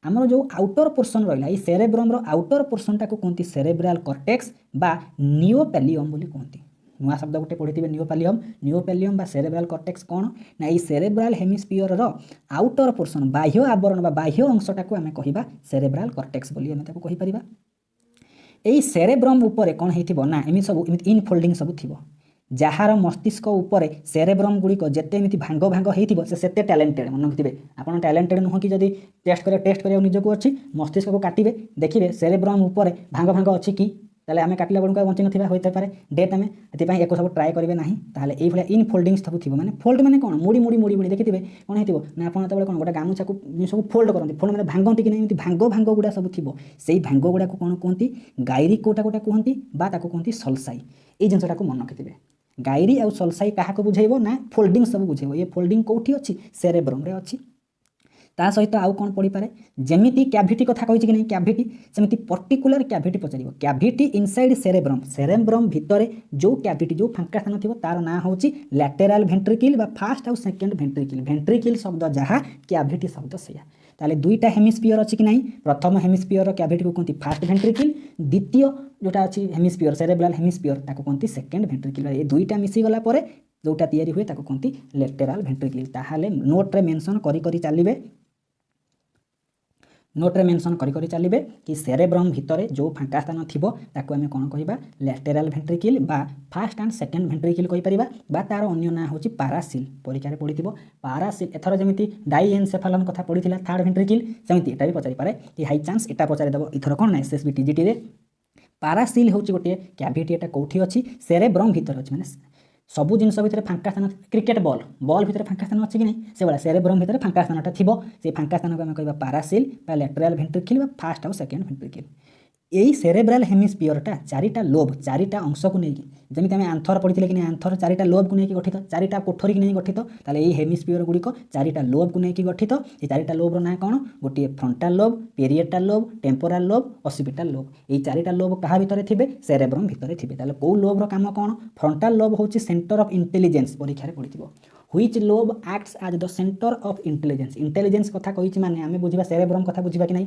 आमर जो आउटर पोर्शन रहा ये सेरेब्रम आउटर पोर्शनटा को कहते सेरेब्राल कॉर्टेक्स बा नियोपैलियम बोली कहते नुआ शब्द गोटे पढ़ी नियोपैलियम बा सेरेब्राल कॉर्टेक्स कौन ना ये सेरेब्राल हेमिस्फियर आउटर पोर्शन बाह्य आवरण बा बाह्य अंशटा को आम कह सेरेब्राल कॉर्टेक्स बोली आम ताको कहि परिबा एई सेरेब्रम उपरे कौन होइथिबो ना एमि सब इनफोल्डिंग सब थिबो जार मस्तिष्क उपरे सेरेब्रम गुड़िक जिते एमती भांग भांग होइथिबो से सेते टैलेंटेड मन रखिथिबे आपण टैलेंटेड नुह कि जदि टेस्ट करे निजको अच्छी मस्तिष्क को काटिबे देखिए सेरेब्रम उपरे भांग भांग अच्छी कि ताले आमे काटिला बणका बंचि नथिबा होइते पारे डेट आमे एतिपा एको सब ट्राई करिवे नाही ताले एई भलिया इनफोल्डिंग सब थिबो माने फोल्ड माने कोन मुड़ी मुड़ी मुड़ी मुड़ी देखिथिबे कोन हेतिबो ना आपण तबले कोन गोटा गामुछा को सब फोल्ड करंती फोल्ड माने भांगंती कि नै एमती भांग भांग गुडा सब थिबो सेई भांग गुडा को कोन कहंती गायरी कोटा कोटा कहंती बा ताको कहंती सलसाई एई जिंसटा को मन रखिथिबे गायरी आउ सलसाई क्या बुझेब ना फोल्डिंग सब बुझेब ये फोल्डिंग कौटी अच्छी सेरेब्रम रे अच्छी ता सहित आउ कौन पड़ी पारे जेमिति कैविटी कथा कहि कि नहीं कैविटी सेमिति पर्टिकुलर कैविटी पचारिबो कैविटी इनसाइड सेरेब्रम सेरेब्रम भितर जो कैविटी जो फांका स्थान थिबो तार ना होची लैटेराल वेंट्रिकल बा फर्स्ट आउ सेकंड वेंट्रिकल वेंट्रिकल शब्द जहाँ कैविटी शब्द सेया ताले दुईटा हेमिस्फियर अच्छी कि नहीं प्रथम हेमिस्फियर कैविटी को कहते फास्ट वेंट्रिकल द्वितीय जोटा अच्छी हेमिस्फियर सेरेब्राल हेमिस्फियर ताको कहते सेकंड वेंट्रिकल ये दुईटा मिसी गला परे जोटा तैयारी हुए ताको कहते लैटेराल वेंट्रिकल ताहाले नोट रे मेंशन करी करी चलिबे नोट्रे मेंशन करी करी चलिबे कि सेरेब्रम भितर जो फांका स्थान थिबो ताको आमे कोन कहिबा लैटेराल वेंट्रिकल बा फर्स्ट एंड सेकंड वेंट्रिकल कहि परिबा बा तार अन्य ना होची पारासिल परीक्षा रे पढिथिबो पारासिल एथर जेमिति डाइएनसेफालन कथा पढिथिला थर्ड वेंट्रिकल सेमिति एटा भी पचारि पारे कि हाई चांस एटा पचारि दबो इथर कोन ना एसएसबी टीजीटी रे ପାରାସିଲ୍ ହେଉଛି ଗୋଟିଏ କ୍ୟାଭିଟି, ଏଟା କେଉଁଠି ଅଛି ସେରେବ୍ରମ୍ ଭିତରେ ଅଛି, ମାନେ ସବୁ ଜିନିଷ ଭିତରେ ଫାଙ୍କା ସ୍ଥାନ, କ୍ରିକେଟ୍ ବଲ୍ ଭିତରେ ଫାଙ୍କା ସ୍ଥାନ ଅଛି କି ନାହିଁ, ସେଭଳିଆ ସେରେବ୍ରମ୍ ଭିତରେ ଫାଙ୍କା ସ୍ଥାନଟା ଥିବ, ସେ ଫାଙ୍କା ସ୍ଥାନକୁ ଆମେ କହିବା ପାରାସିଲ୍ ବା ଲ୍ୟାଟରାଲ୍ ଭେଣ୍ଟ୍ରିକିଲ୍ ବା ଫାର୍ଷ୍ଟ ଆଉ ସେକେଣ୍ଡ ଭେଣ୍ଟ୍ରିକିଲ୍। এই সেরেব্রাল হেমিস্পিয়রটা চারিটা লোব, চারিটা অংশକୁ ନେଇକି, ଯେମିତି ଆମେ ଆନ୍ଥର ପଢ଼ିଥିଲେ କି ନାହିଁ, ଆନ୍ଥର ଚାରିଟା ଲୋବକୁ ନେଇକି ଗଠିତ, ଚାରିଟା କୋଠରୀକି ନେଇ ଗଠିତ, ତାହେଲେ ଏଇ ହେମିସ୍ପିୟର ଗୁଡ଼ିକ ଚାରିଟା ଲୋବକୁ ନେଇକି ଗଠିତ। এই ଚାରିଟା ଲୋବର ନାଁ କ'ଣ? ଗୋଟିଏ ଫ୍ରଣ୍ଟାଲ ଲୋବ, ପେରିଏଟାଲ ଲୋବ, ଟେମ୍ପୋରାଲ ଲୋବ, ଅସିପିଟାଲ ଲୋବ। এই ଚାରିଟା ଲୋବ କାହା ଭିତରେ ଥିବେ? ସେରେବ୍ରମ୍ ଭିତରେ ଥିବେ। ତାହେଲେ କେଉଁ ଲୋବର କାମ କ'ଣ? ଫ୍ରଣ୍ଟାଲ ଲୋବ ହେଉଛି ସେଣ୍ଟର ଅଫ୍ ଇଣ୍ଟେଲିଜେନ୍ସ, ପରୀକ୍ଷାରେ ପଡ଼ିଥିବ। হুইচ লোব আক্টস আজ দ সেন্টর অফ ইন্টেলিজেন্স। ইন্টেলিজেন্স কথা কইছি মানে আমি বুঝিবা সেরেব্রম কথা বুঝিবা কি নাই।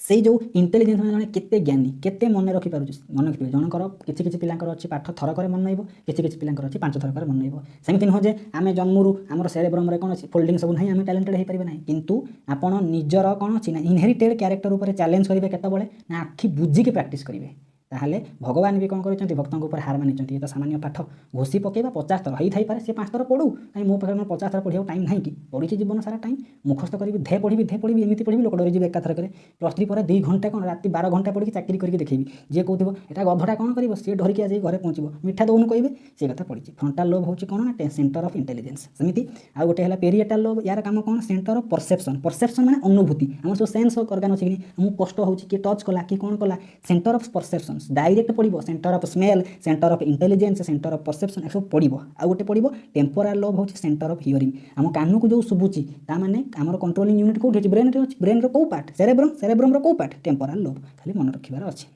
সেই ଯେଉଁ ଇଣ୍ଟେଲିଜେନ୍ସ ମାନେ ଜଣେ କେତେ ଜ୍ଞାନୀ, କେତେ ମନେ ରଖିପାରୁଛି, ମନେ ରଖିବେ। ଜଣଙ୍କର କିଛି କିଛି ପିଲାଙ୍କର ଅଛି ପାଠ ଥରକରେ ମନେ ରହିବ, କିଛି କିଛି ପିଲାଙ୍କର ଅଛି 5 ଥରକରେ ମନେ ରହିବ। ସେମିତି ନୁହଁ ଯେ ଆମେ ଜନ୍ମରୁ ଆମର ସେରେବ୍ରମରେ କ'ଣ ଅଛି, ଫୋଲ୍ଡିଂ ସବୁ ନାହିଁ, ଆମେ ଟ୍ୟାଲେଣ୍ଟେଡ଼ ହେଇପାରିବେ ନାହିଁ। କିନ୍ତୁ ଆପଣ ନିଜର କ'ଣ ଅଛି ନା ଇନହେରିଟେଡ଼ କ୍ୟାରେକ୍ଟର ଉପରେ ଚ୍ୟାଲେଞ୍ଜ କରିବେ କେତେବେଳେ ନା ଆଖି ବୁଝିକି ପ୍ରାକ୍ଟିସ୍ କରିବେ। ତାହେଲେ ଭଗବାନ ବି କ'ଣ କରିଛନ୍ତି, ଭକ୍ତଙ୍କ ଉପରେ ହାର ମାନିଛନ୍ତି। ଏ ତ ସାମାନ୍ୟ ପାଠ, ଘୋଷି ପକାଇବା 50 ଥର ହେଇଥାଇପାରେ, ସେ 5 ଥର ପଢ଼ୁ, କାହିଁ ମୋ ପାଖରେ 50 ଥର ପଢ଼ିବାକୁ ଟାଇମ୍ ନାହିଁ କି? ପଢ଼ିଛି ଜୀବନ ସାରା ଟାଇମ୍, ମୁଖସ୍ଥ କରିବି, ଧେ ପଢ଼ିବି ଏମିତି ପଢ଼ିବି, ଲୋକ ଡରିଯିବେ ଏକାଥରକରେ। +3 ପରେ 2 ଘଣ୍ଟା କ'ଣ ରାତି 12 ଘଣ୍ଟା ପଢ଼ିକି ଚାକିରି କରିକି ଦେଖେଇବି। ଯିଏ କହୁଥିବ ଏଟା ଗଧଟା କ'ଣ କରିବ, ସିଏ ଡରିକି ଆଜି ଘରେ ପହଞ୍ଚିବ, ମିଠା ଦଉନୁ କହିବେ, ସେ କଥା ପଡ଼ିଛି। ଫ୍ରଣ୍ଟାଲ ଲୋବ ହେଉଛି କ'ଣ ନା ସେଣ୍ଟର ଅଫ୍ ଇଣ୍ଟେଲିଜେନ୍ସ। ସେମିତି ଆଉ ଗୋଟେ ହେଲା ପେରିଏଟାଲ ଲୋବ, ୟାର କାମ କ'ଣ? Centre of perception. ପରସେପ୍ସନ୍ ମାନେ ଅନୁଭୂତି, ଆମର ସବୁ ସେନ୍ସ ଅର୍ଗାନ ଅଛି କି ଆମକୁ କଷ୍ଟ ହେଉଛି, କିଏ ଟଚ୍ କଲା, କିଏ କ'ଣ କଲା, ସେଣ୍ଟର ଅଫ୍ ପରସେପ୍ସନ୍ସ ଡାଇରେକ୍ଟ ପଡ଼ିବ। Centre of smell, centre of intelligence, centre of perception, ଏସବୁ ପଡ଼ିବ। ଆଉ ଗୋଟେ ପଡ଼ିବ ଟେମ୍ପୋରାଲ ଲୋବ, ହେଉଛି ସେଣ୍ଟର ଅଫ୍ ହିୟରିଂ। ଆମ କାନକୁ ଯେଉଁ ଶୁଭୁଛି, ତା ମାନେ ଆମର କଣ୍ଟ୍ରୋଲିଂ ୟୁନିଟ୍ କେଉଁଠି ଅଛି? ବ୍ରେନ୍ରେ ଅଛି। ବ୍ରେନ୍ର କେଉଁ ପାର୍ଟ? ସେରେବ୍ରମ୍ର କେଉଁ ପାର୍ଟ? ଟେମ୍ପୋରାଲ ଲୋବ। ଖାଲି ମନେ ରଖିବାର ଅଛି।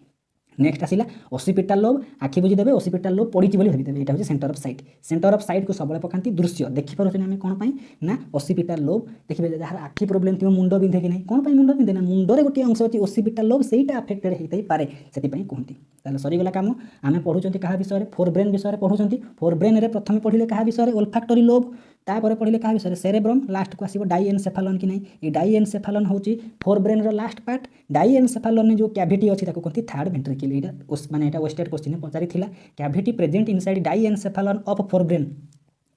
ନେକ୍ସଟ ଆସିଲା ଅସିପିଟାଲ ଲୋବ। ଆଖି ବୁଝିଦେବେ, ଅସିପିଟାଲ ଲୋବ ପଡ଼ିଛି ବୋଲି ଭାବିଦେବେ, ଏଇଟା ହେଉଛି centre of sight. Centre of ସାଇଟ୍କୁ ସବୁବେଳେ ପକାନ୍ତି ଦୃଶ୍ୟ, ଦେଖିପାରୁଛନ୍ତି ଆମେ କ'ଣ ପାଇଁ ନା ଅସିପିଟାଲ ଲୋବ। ଦେଖିବେ ଯାହାର ଆଖି ପ୍ରୋବ୍ଲେମ୍ ଥିବ, ମୁଣ୍ଡ ବିନ୍ଧେ କି ନାହିଁ, କ'ଣ ପାଇଁ ମୁଣ୍ଡ ବିନ୍ଧେ ନା ମୁଣ୍ଡରେ ଗୋଟିଏ ଅଂଶ ଅଛି ଅସିପିଟାଲ ଲୋବ, ସେଇଟା ଆଫେକ୍ଟେଡ଼ ହେଇଥାଇପାରେ, ସେଥିପାଇଁ କୁହନ୍ତି। ତାହେଲେ ସରିଗଲା କାମ। ଆମେ ପଢ଼ୁଛନ୍ତି କାହା ବିଷୟରେ? ଫୋର୍ ବ୍ରେନ୍ ବିଷୟରେ ପଢ଼ୁଛନ୍ତି। ଫୋର୍ ବ୍ରେନ୍ରେ ପ୍ରଥମେ ପଢ଼ିଲେ କାହା ବିଷୟରେ? ଓଲଫାକ୍ଟୋରୀ ଲୋବ। ତାପରେ ପଢ଼ିଲେ କାହା ବିଷୟରେ? ସେରେବ୍ରମ୍। ଲାଷ୍ଟକୁ ଆସିବ ଡାଇଏନସେଫାଲନ୍ କି ନାହିଁ। এই ଡାଇଏନସେଫାଲନ୍ ହେଉଛି ଫୋର୍ ବ୍ରେନ୍ର ଲାଷ୍ଟ ପାର୍ଟ। ଡାଇଏନସେଫାଲନ୍ରେ ଯେଉଁ କ୍ୟାଭିଟି ଅଛି ତାକୁ କୁହନ୍ତି ଥାର୍ଡ଼ ଭେଣ୍ଟ୍ରିକିଲ୍। ଏଇଟା ମାନେ ଏଇଟା ୱେଷ୍ଟେଡ୍ କୋଶ୍ଚିନ୍ରେ ପଚାରିଥିଲା। Cavity present inside diencephalon of fore brain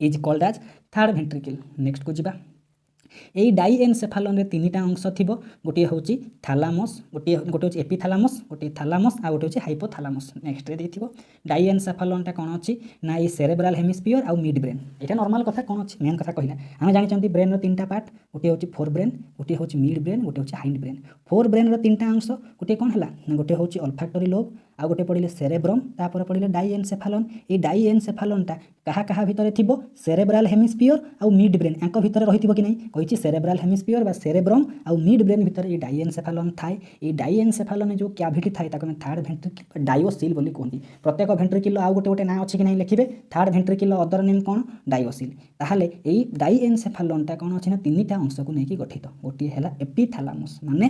is called as third ventricle. ନେକ୍ସଟକୁ ଯିବା। এই ডাইএনসেফালନରେ 3টা ଅଂଶ ଥିବ। ଗୋଟିଏ ହେଉଛି ଥାଲାମସ୍, ଗୋଟିଏ ହେଉଛି ଏପିଥାଲାମସ୍, ଗୋଟିଏ ଥାଲାମସ୍, ଆଉ ଗୋଟେ ହେଉଛି ହାଇପୋଥାଲାମସ୍। ନେକ୍ସଟରେ ଦେଇଥିବ। ଡାଇଏନସେଫାଲନଟା କ'ଣ ଅଛି ନା ଏଇ ସେରେବ୍ରାଲ ହେମିସ୍ପିୟର ଆଉ ମିଡ୍ ବ୍ରେନ୍। ଏଇଟା ନର୍ମାଲ କଥା, କ'ଣ ଅଛି ମେନ୍ କଥା କହିଲା। ଆମେ ଜାଣିଛନ୍ତି ବ୍ରେନ୍ର 3ଟା ପାର୍ଟ, ଗୋଟିଏ ହେଉଛି ଫୋର୍ ବ୍ରେନ୍, ଗୋଟିଏ ହେଉଛି ମିଡ୍ ବ୍ରେନ୍, ଗୋଟିଏ ହେଉଛି ହାଇଣ୍ଡ ବ୍ରେନ୍। ଫୋର୍ ବ୍ରେନ୍ର 3ଟା ଅଂଶ, ଗୋଟିଏ କ'ଣ ହେଲା ନା ଗୋଟିଏ ହେଉଛି ଅଲଫାକ୍ଟୋରୀ ଲୋବ, ଆଉ ଗୋଟେ ପଢ଼ିଲେ ସେରେବ୍ରମ୍, ତାପରେ ପଢ଼ିଲେ ଡାଇଏନସେଫାଲନ୍। এই ଡାଇଏନସେଫାଲନଟା କାହା କାହା ଭିତରେ ଥିବ? ସେରେବ୍ରାଲ ହେମିସ୍ପିୟର ଆଉ ମିଡ୍ ବ୍ରେନ୍, ୟାଙ୍କ ଭିତରେ ରହିଥିବ କି ନାହିଁ? କହିଛି ସେରେବ୍ରାଲ ହେମିସ୍ପିୟର ବା ସେରେବ୍ରମ୍ ଆଉ ମିଡ୍ ବ୍ରେନ୍ ଭିତରେ এই ଡାଇଏନସେଫାଲନ୍ ଥାଏ। এই ଡାଇଏନସେଫାଲନରେ ଯେଉଁ କ୍ୟାଭିଟି ଥାଏ ତାକୁ ଆମେ ଥାର୍ଡ଼ ଭେଣ୍ଟ୍ରିକିଲ୍ ଡାଇଓସିଲ୍ ବୋଲି କୁହନ୍ତି। ପ୍ରତ୍ୟେକ ଭେଣ୍ଟ୍ରିକିଲ୍ର ଆଉ ଗୋଟେ ନାଁ ଅଛି କି ନାହିଁ ଲେଖିବେ। ଥାର୍ଡ଼ ଭେଣ୍ଟ୍ରିକିଲ୍ର ଅଦର ନେମ୍ କ'ଣ? ଡାଇଓସିଲ୍। ତାହେଲେ এই ଡାଇଏନସେଫାଲନଟା କ'ଣ ଅଛି ନା 3ଟା ଅଂଶକୁ ନେଇକି ଗଠିତ। ଗୋଟିଏ ହେଲା ଏପିଥାଲାମସ୍, ମାନେ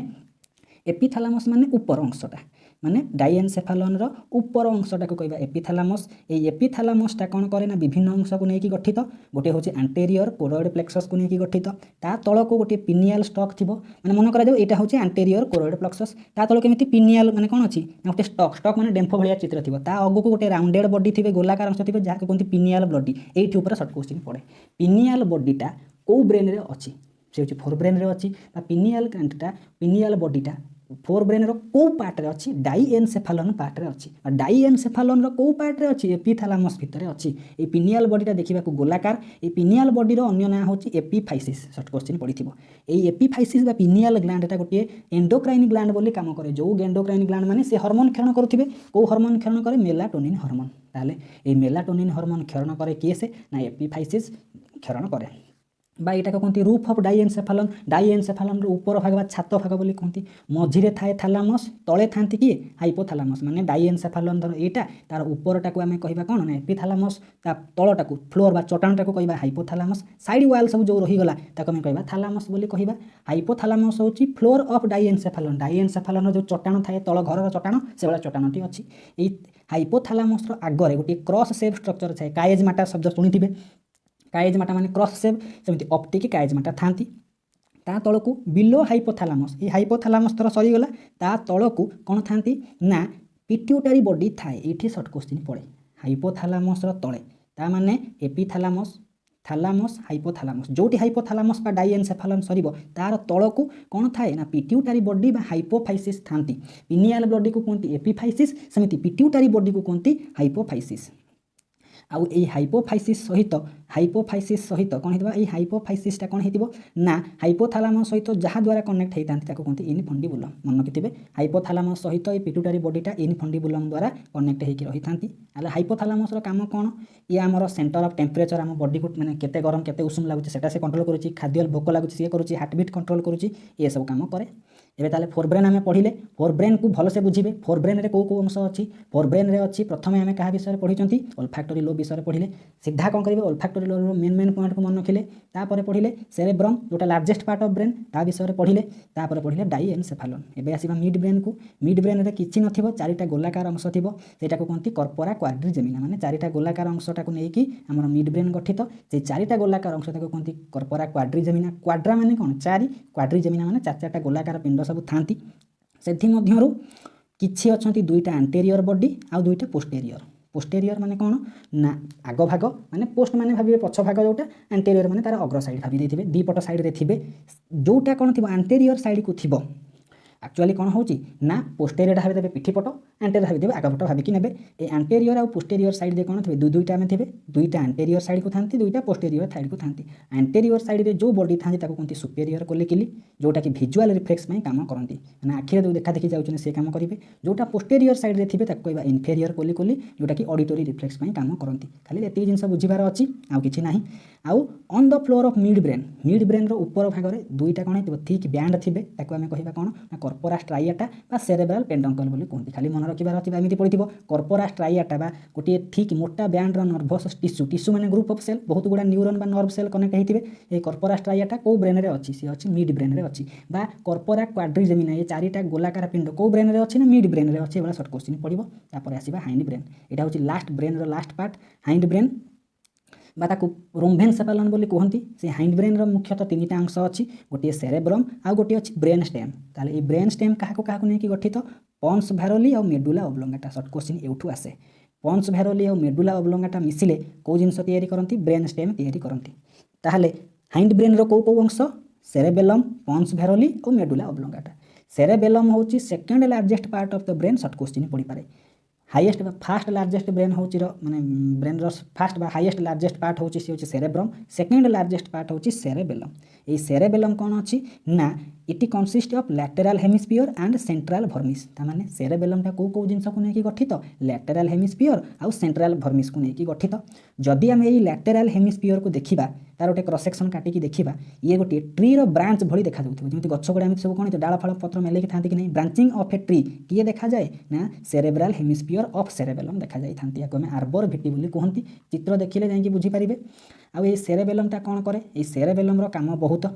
ଏପିଥାଲାମସ୍ ମାନେ ଉପର ଅଂଶଟା, ମାନେ ଡାଇଏନସେଫାଲନର ଉପର ଅଂଶଟାକୁ କହିବା ଏପିଥାଲାମସ୍। এই ଏପିଥାଲାମସ୍ଟା କ'ଣ କରେ ନା ବିଭିନ୍ନ ଅଂଶକୁ ନେଇକି ଗଠିତ। ଗୋଟିଏ ହେଉଛି ଆଣ୍ଟେରିୟର କୋରୋଏଡ୍ ପ୍ଲେକ୍ସସ୍କୁ ନେଇକି ଗଠିତ। ତା ତଳକୁ ଗୋଟିଏ ପିନିଆଲ ଷ୍ଟକ୍ ଥିବ, ମାନେ ମନେ କରାଯାଉ ଏଇଟା ହେଉଛି ଆଣ୍ଟେରିୟର କୋରୋଏଡ୍ ପ୍ଲେକ୍ସସ୍। ତା ତଳକୁ କେମିତି ପିନିଆଲ ମାନେ କ'ଣ ଅଛି ନା ଗୋଟେ ଷ୍ଟକ୍ ମାନେ ଡେମ୍ଫ ଭଳିଆ ଚିତ୍ର ଥିବ। ତା ଆଗକୁ ଗୋଟେ ରାଉଣ୍ଡେଡ୍ ବଡି ଥିବେ, ଗୋଲାକାର ଅଂଶ ଥିବେ, ଯାହାକୁ କୁହନ୍ତି ପିନିଆଲ ବଡି। ଏଇଠି ଉପରେ ସର୍ଟ କୋଶ୍ଚିନ୍ ପଡ଼େ। ପିନିଆଲ ବଡିଟା କେଉଁ ବ୍ରେନ୍ରେ ଅଛି? ସେ ହେଉଛି ଫୋର୍ ବ୍ରେନ୍ରେ ଅଛି। ବା ପିନିଆଲ ଗ୍ଲାଣ୍ଡଟା, ପିନିଆଲ ବଡିଟା ଫୋର୍ ବ୍ରେନ୍ର କେଉଁ ପାର୍ଟରେ ଅଛି? ଡାଇଏନସେଫାଲନ୍ ପାର୍ଟରେ ଅଛି। ଡାଇଏନସେଫାଲନ୍ର କେଉଁ ପାର୍ଟରେ ଅଛି? ଏପିଥାଲାମସ୍ ଭିତରେ ଅଛି। এই ପିନିଆଲ ବଡିଟା ଦେଖିବାକୁ ଗୋଲାକାର। এই ପିନିଆଲ ବଡିର ଅନ୍ୟ ନାଁ ହେଉଛି ଏପିଫାଇସିସ୍, ସର୍ଟ କୋଶ୍ଚିନ୍ ପଡ଼ିଥିବ। এই ଏପିଫାଇସିସ୍ ବା ପିନିଆଲ ଗ୍ଲାଣ୍ଡଟା ଗୋଟିଏ ଏଣ୍ଡୋକ୍ରାଇନ୍ ଗ୍ଲାଣ୍ଡ ବୋଲି କାମ କରେ। ଯେଉଁ ଏଣ୍ଡୋକ୍ରାଇନ୍ ଗ୍ଲାଣ୍ଡ ମାନେ ସେ ହରମୋନ୍ କ୍ଷରଣ କରୁଥିବେ। କେଉଁ ହରମୋନ୍ କ୍ଷରଣ କରେ? Melatonin hormone. ତାହେଲେ এই ମେଲାଟୋନିନ୍ ହରମୋନ୍ କ୍ଷରଣ କରେ କିଏ? ସେ ନା ଏପିଫାଇସିସ୍ କ୍ଷରଣ କରେ। বা এটাকে কুহতি রুফ অফ ডাইএনসেফালন। ডাইএনসেফালনর উপর ভাগ বা ছাত ভাগ বলে কুহতি। মঝিরে থাকে থালামস, তলে থাকি কিয়ে? হাইপোথালামস। মানে ডাইএনসেফালন ধর এইটা, তার উপরটাকে আমি কহবা কোণ না এপিথালামস, তা তলটাকে ফ্লোর বা চটাণটাকে কহবা হাইপোথালামস। সাইড ওয়াল সব যে রহিগলা তাকে আমি কহবা থালামস বলে কহবা। হাইপোথালামস হচ্ছে ফ্লোর অফ ডাইএনসেফালন। ডাইএনসেফালনর যে চটাণ থাকে, তল ঘরর চটাণ, সেভাবে চটাণটি অছি। এই হাইপোথালামসর আগরে গোটিয়ে ক্রস সেপ স্ট্রকচর থাকে। কায়েজমাটা শব্দ শুনিথিবে। কায়েজমাটা মানে ক্রস সেপ, সেମିତି অপটিক কায়েজমাটা থাকি। তা তলকু বিলো হাইপোথালামস। এই হাইপোথালামস ধর সরিগলা, তা তলকু কোণ থাকি না পিट्यूटारी बॉडी थाए। ये सर्ट क्वेश्चन पड़े। हाइपोथालामसर तले ता माने एपिथालामस, थालामस हाइपोथालामस जोटी हाइपोथालामस बा डाइएनसेफालन सरीब तार तलकू कौन थाए ना पिट्यूटारी बॉडी बा हाइपोफाइसिस थांती पिनियल बॉडी को कहते एपिफाइसिस सेमिति पिट्यूटारी बॉडी को कहते हाइपोफाइसिस आउ ए हाइपोफाइसिस सहित कौन होता है हाइपोफाइसिसटा कौन होती ना हाइपोथालामस सहित जहाँ द्वारा कनेक्ट होता कहते इनफंडिबुलम मन रखिथे हाइपोथालामस सहित ये पिट्यूटारी बॉडीटा इनफंडिबुलम द्वारा कनेक्ट होकर रही था हाइपोथालामस काम कौन ये आमर सेंटर ऑफ टेम्परेचर आम बॉडी को मैंने केते गरम केते उषुम लगुच से कंट्रोल करुच्ची खाद्य भोक लगुच सी करुच्ची हार्टबिट कंट्रोल करुच्ची ये सब काम करे एबे ताले फोरब्रेन आम पढ़िले फोरब्रेन को भलसे बुझे फोरब्रेन में कौ अंश अच्छी फोरब्रेन में अच्छी प्रथम आम क्या विषय पढ़ी ओल्फैक्टरी लोब विषय पढ़िले सीधा कौन करेंगे ओल्फैक्टरी लोब मेन पॉइंट को मन रखिले तापर पढ़िले सेरेब्रम जोटा लार्जेस्ट पार्ट ऑफ ब्रेन ता विषय पढ़िले तापर पढ़िले डाइएनसेफालन एबे आसीबा मिड ब्रेन को मिड ब्रेन रे किछि नथिबो चारिटा गोलाकार अंश थिबो सेटा को कहंती कर्पोरा क्वाड्रिजेमिना माने चारिटा गोलाकार अंशटा को नेकी हमर मिड ब्रेन गठित से चारिटा गोलाकार अंश ताको कहंती कर्पोरा क्वाड्रिजेमिना क्वाड्रा माने कोन चारि क्वाड्रिजेमिना माने चारटा गोलाकार पिंड सब थांती सेथि मध्यरु किछि अछंती दुईटा एंटेरियर बॉडी आ दुईटा पोस्टेरियर माने कौन ना आग भाग माने पोस्ट माने भाबे पछ भाग जोटा एंटेरियर माने तार अग्र साइड भाबी देथिबे दी पट साइड रे थिबे जोटा कौन थिबो एंटेरियर साइड को थिबो एक्चुअली कौन होची ना पोस्टेरियर भाबी देबे पिठी पट एंटेरियर भाबी देबे आग पट भाबी कि नेबे ए एंटेरियर आ पोस्टेरियर साइड दे कौन थिबे दुईटा में थिबे दुईटा एंटेरियर साइड को थांती दुईटा पोस्टेरियर साइड को थांती एंटेरियर साइड रे जो बॉडी थांती ताको कोनती सुपेरियर कोलिकिली जोटा कि विजुअल रिफ्लेक्स में काम करती माने आखिरे जो देखा देखि जाउछन से काम करिवे जोटा पोस्टेरियर साइड रे थिबे ताको कहबा इन्फेरियर कोलिकोली जोटा कि ऑडिटरी रिफ्लेक्स में काम करती खाली एति जिंस बुझिबार अछि आ किछि नाही आउ on the floor of mid brain रो ऊपर भाग रे दुईटा कौन हेतिबो थिक बैंड थिबे ताको आमे कहिबा कोन ना कर्पोरा स्ट्राइयाटा बा सेरेब्रल पेंडंकल बोली कहते खाली मन रखिबार अछि एमिति पड़िथिबो कर्पोरा स्ट्राइयाटा बा गोटे थिक मोटा बैंड रो नर्वस टिश्यू माने ग्रुप ऑफ सेल बहुत गुडा न्यूरॉन बा नर्व सेल कनेक्ट हेतिबे ए कर्पोरा स्ट्राइयाटा को ब्रेन रे अछि से अछि मिड ब्रेन रे अछि बा कर्पोरा क्वाड्रिजेमिना ये चारिटा गोलाकार पिंड को ब्रेन रे अछि ना मिड ब्रेन रे अछि एबा शॉर्ट क्वेश्चन पड़िबो तापर आसीबा हाइंड ब्रेन एटा होछि लास्ट ब्रेन रो लास्ट पार्ट हाइंड ब्रेन बा ताकू रोम्भेनसेफालन बोली कहती से हाइंड ब्रेन रो मुख्यतः तीनटा अंश अच्छी गोटे सेरेब्रम आ गोटे अच्छी ब्रेन स्टेम ताले ए ब्रेन स्टेम क्या नहीं गठित पॉन्स भैरोली और मेडुला ओब्लोंगाटा शॉर्ट क्वेश्चन एठू आसे पॉन्स भैरोली और मेडुला ओब्लोंगाटा मिसिले कौ जिनस तैयारी करती ब्रेन स्टेम तैयारी करती ताहले हाइंड ब्रेन रो कौ अंश सेरेबेलम पॉन्स भैरोली और मेडुला ओब्लोंगाटा सेरेबेलम होची second largest part of the brain short question पड़ी पारे हाईएस्ट फास्ट लार्जेस्ट ब्रेन होची माने ब्रेन रो फास्ट बा हाईएस्ट लार्जेस्ट पार्ट होची से होची सेरेब्रम सेकंड लार्जेस्ट पार्ट होची सेरेबेलम ए सेरेबेलम कोन अछि ना it consist of lateral hemisphere and central vermis ता माने सेरेबेलम ता को जिंस को नेकी गठित लैटेरल हेमिस्फीयर आ सेंट्रल भर्मिस को नेकी गठित जदि हम ए लैटेरल हेमिस्फीयर को देखिबा तार गोटे क्रॉस सेक्शन काटी की देखिबा ये गोटे ट्री रो ब्रांच भली देखा जाउथबो जेमति गछ गुडा सब कोन डाळ फळ पत्र मेले थांती कि नहीं ब्रांचिंग ऑफ ए ट्री किए देखा जाए ना सेरेब्रल हेमिस्फीयर ऑफ सेरेबेलम देखा जाई थांती याको में आर्बर भिटी बोली कहंती चित्र देखिले जाई कि बुझी परिबे आ ए सेरेबेलम ता कोन करे ए सेरेबेलम रो काम बहुत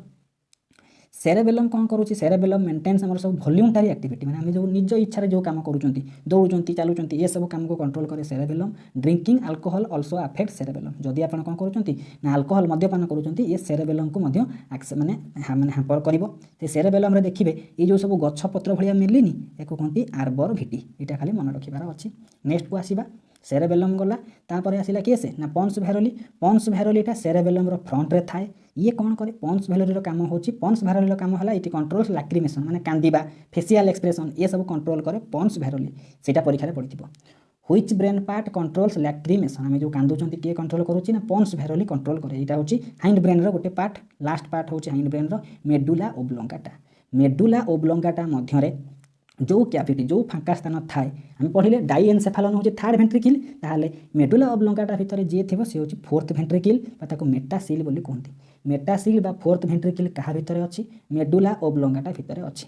सेरेबेलम कौन करुच्ची सेरेबेलम मेंटेन्स आम सब वॉल्यूंटारी एक्टिविटी माने आम जो निज इच्छा जो काम करूँ दौड़ुंट चलुंट ये सब काम को कंट्रोल करे cerebellum drinking alcohol also affect cerebellum जदि आप कौन करूँ ना अल्कोहल मद्यपान करूँ ये सेरेबेलम को माने हैम्पर कर सेरेबेलम देखिए ये जो सब गछ पत्र भाया मिलनी या कहती आर्बर भिटी यहाँ खाली मन रखार अच्छी नेक्स्ट को आसवा सेरेबेलम गला तापर आसिला किए से ना पॉन्स भैरोलीटा सेरेबेलम रो फ्रंट रे थाए ये कौन करे पॉन्स भैरोली काम होची पॉन्स भैरोली काम है ये कंट्रोल्स लैक्रिमेशन माने कांदिबा फेसियल एक्सप्रेशन ये सब कंट्रोल करे पॉन्स भैरोली सेटा परीक्षा रे पड़िथिबो which brain part controls lacrimation आम जो कांदुचंती किए कंट्रोल करूची ना पॉन्स भैरोली कंट्रोल करे यहाँ होची हाइंड ब्रेन रो गोटे पार्ट लास्ट पार्ट होची हाइंड ब्रेन रो मेडुला ओब्लोंगाटा मध्यरे जो कैविटी जो फांका स्थान थाए आम पढ़िले डाइएनसेफालन होची थर्ड वेंट्रिकल ताहले मेडुला ओब्लोंगाटा भितर जे थिबो से होची फोर्थ वेंट्रिकल बा ताको मेटासिल बोली कहंती मेटासिल बा फोर्थ वेंट्रिकल कहा भितर अछि मेडुला ओब्लोंगाटा भितर अछि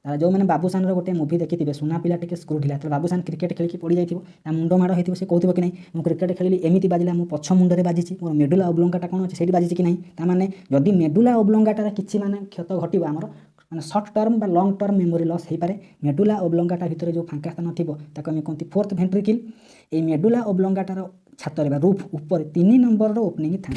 तार जो मैंने बाबूसान गोटे मुवी देखी सुना पिला टिके स्क्रू ढिला तो बाबूसान क्रिकेट खेल पड़ जाइए मुंड माड़ होती से कहते कि नहीं मुझे क्रिकेट खेली एमती बाजिला मो पछ मुंडे बाजी मोर मेडुला ओब्लोंगाटा कौन अच्छे से बाजी कि नहीं ताने जदि मेडुला ओब्लोंगाटार किसी माने क्षत घटो आमर माने शॉर्ट टर्म बा लॉन्ग टर्म मेमोरी लॉस हो पारे मेडुला ओब्लोंगाटा भितर जो फांका स्थान थी ताको आम कहती फोर्थ वेंट्रिकल ये मेडुला ओब्लोंगाटार छातर रूफ ऊपर 3 नंबर ओपनिंग था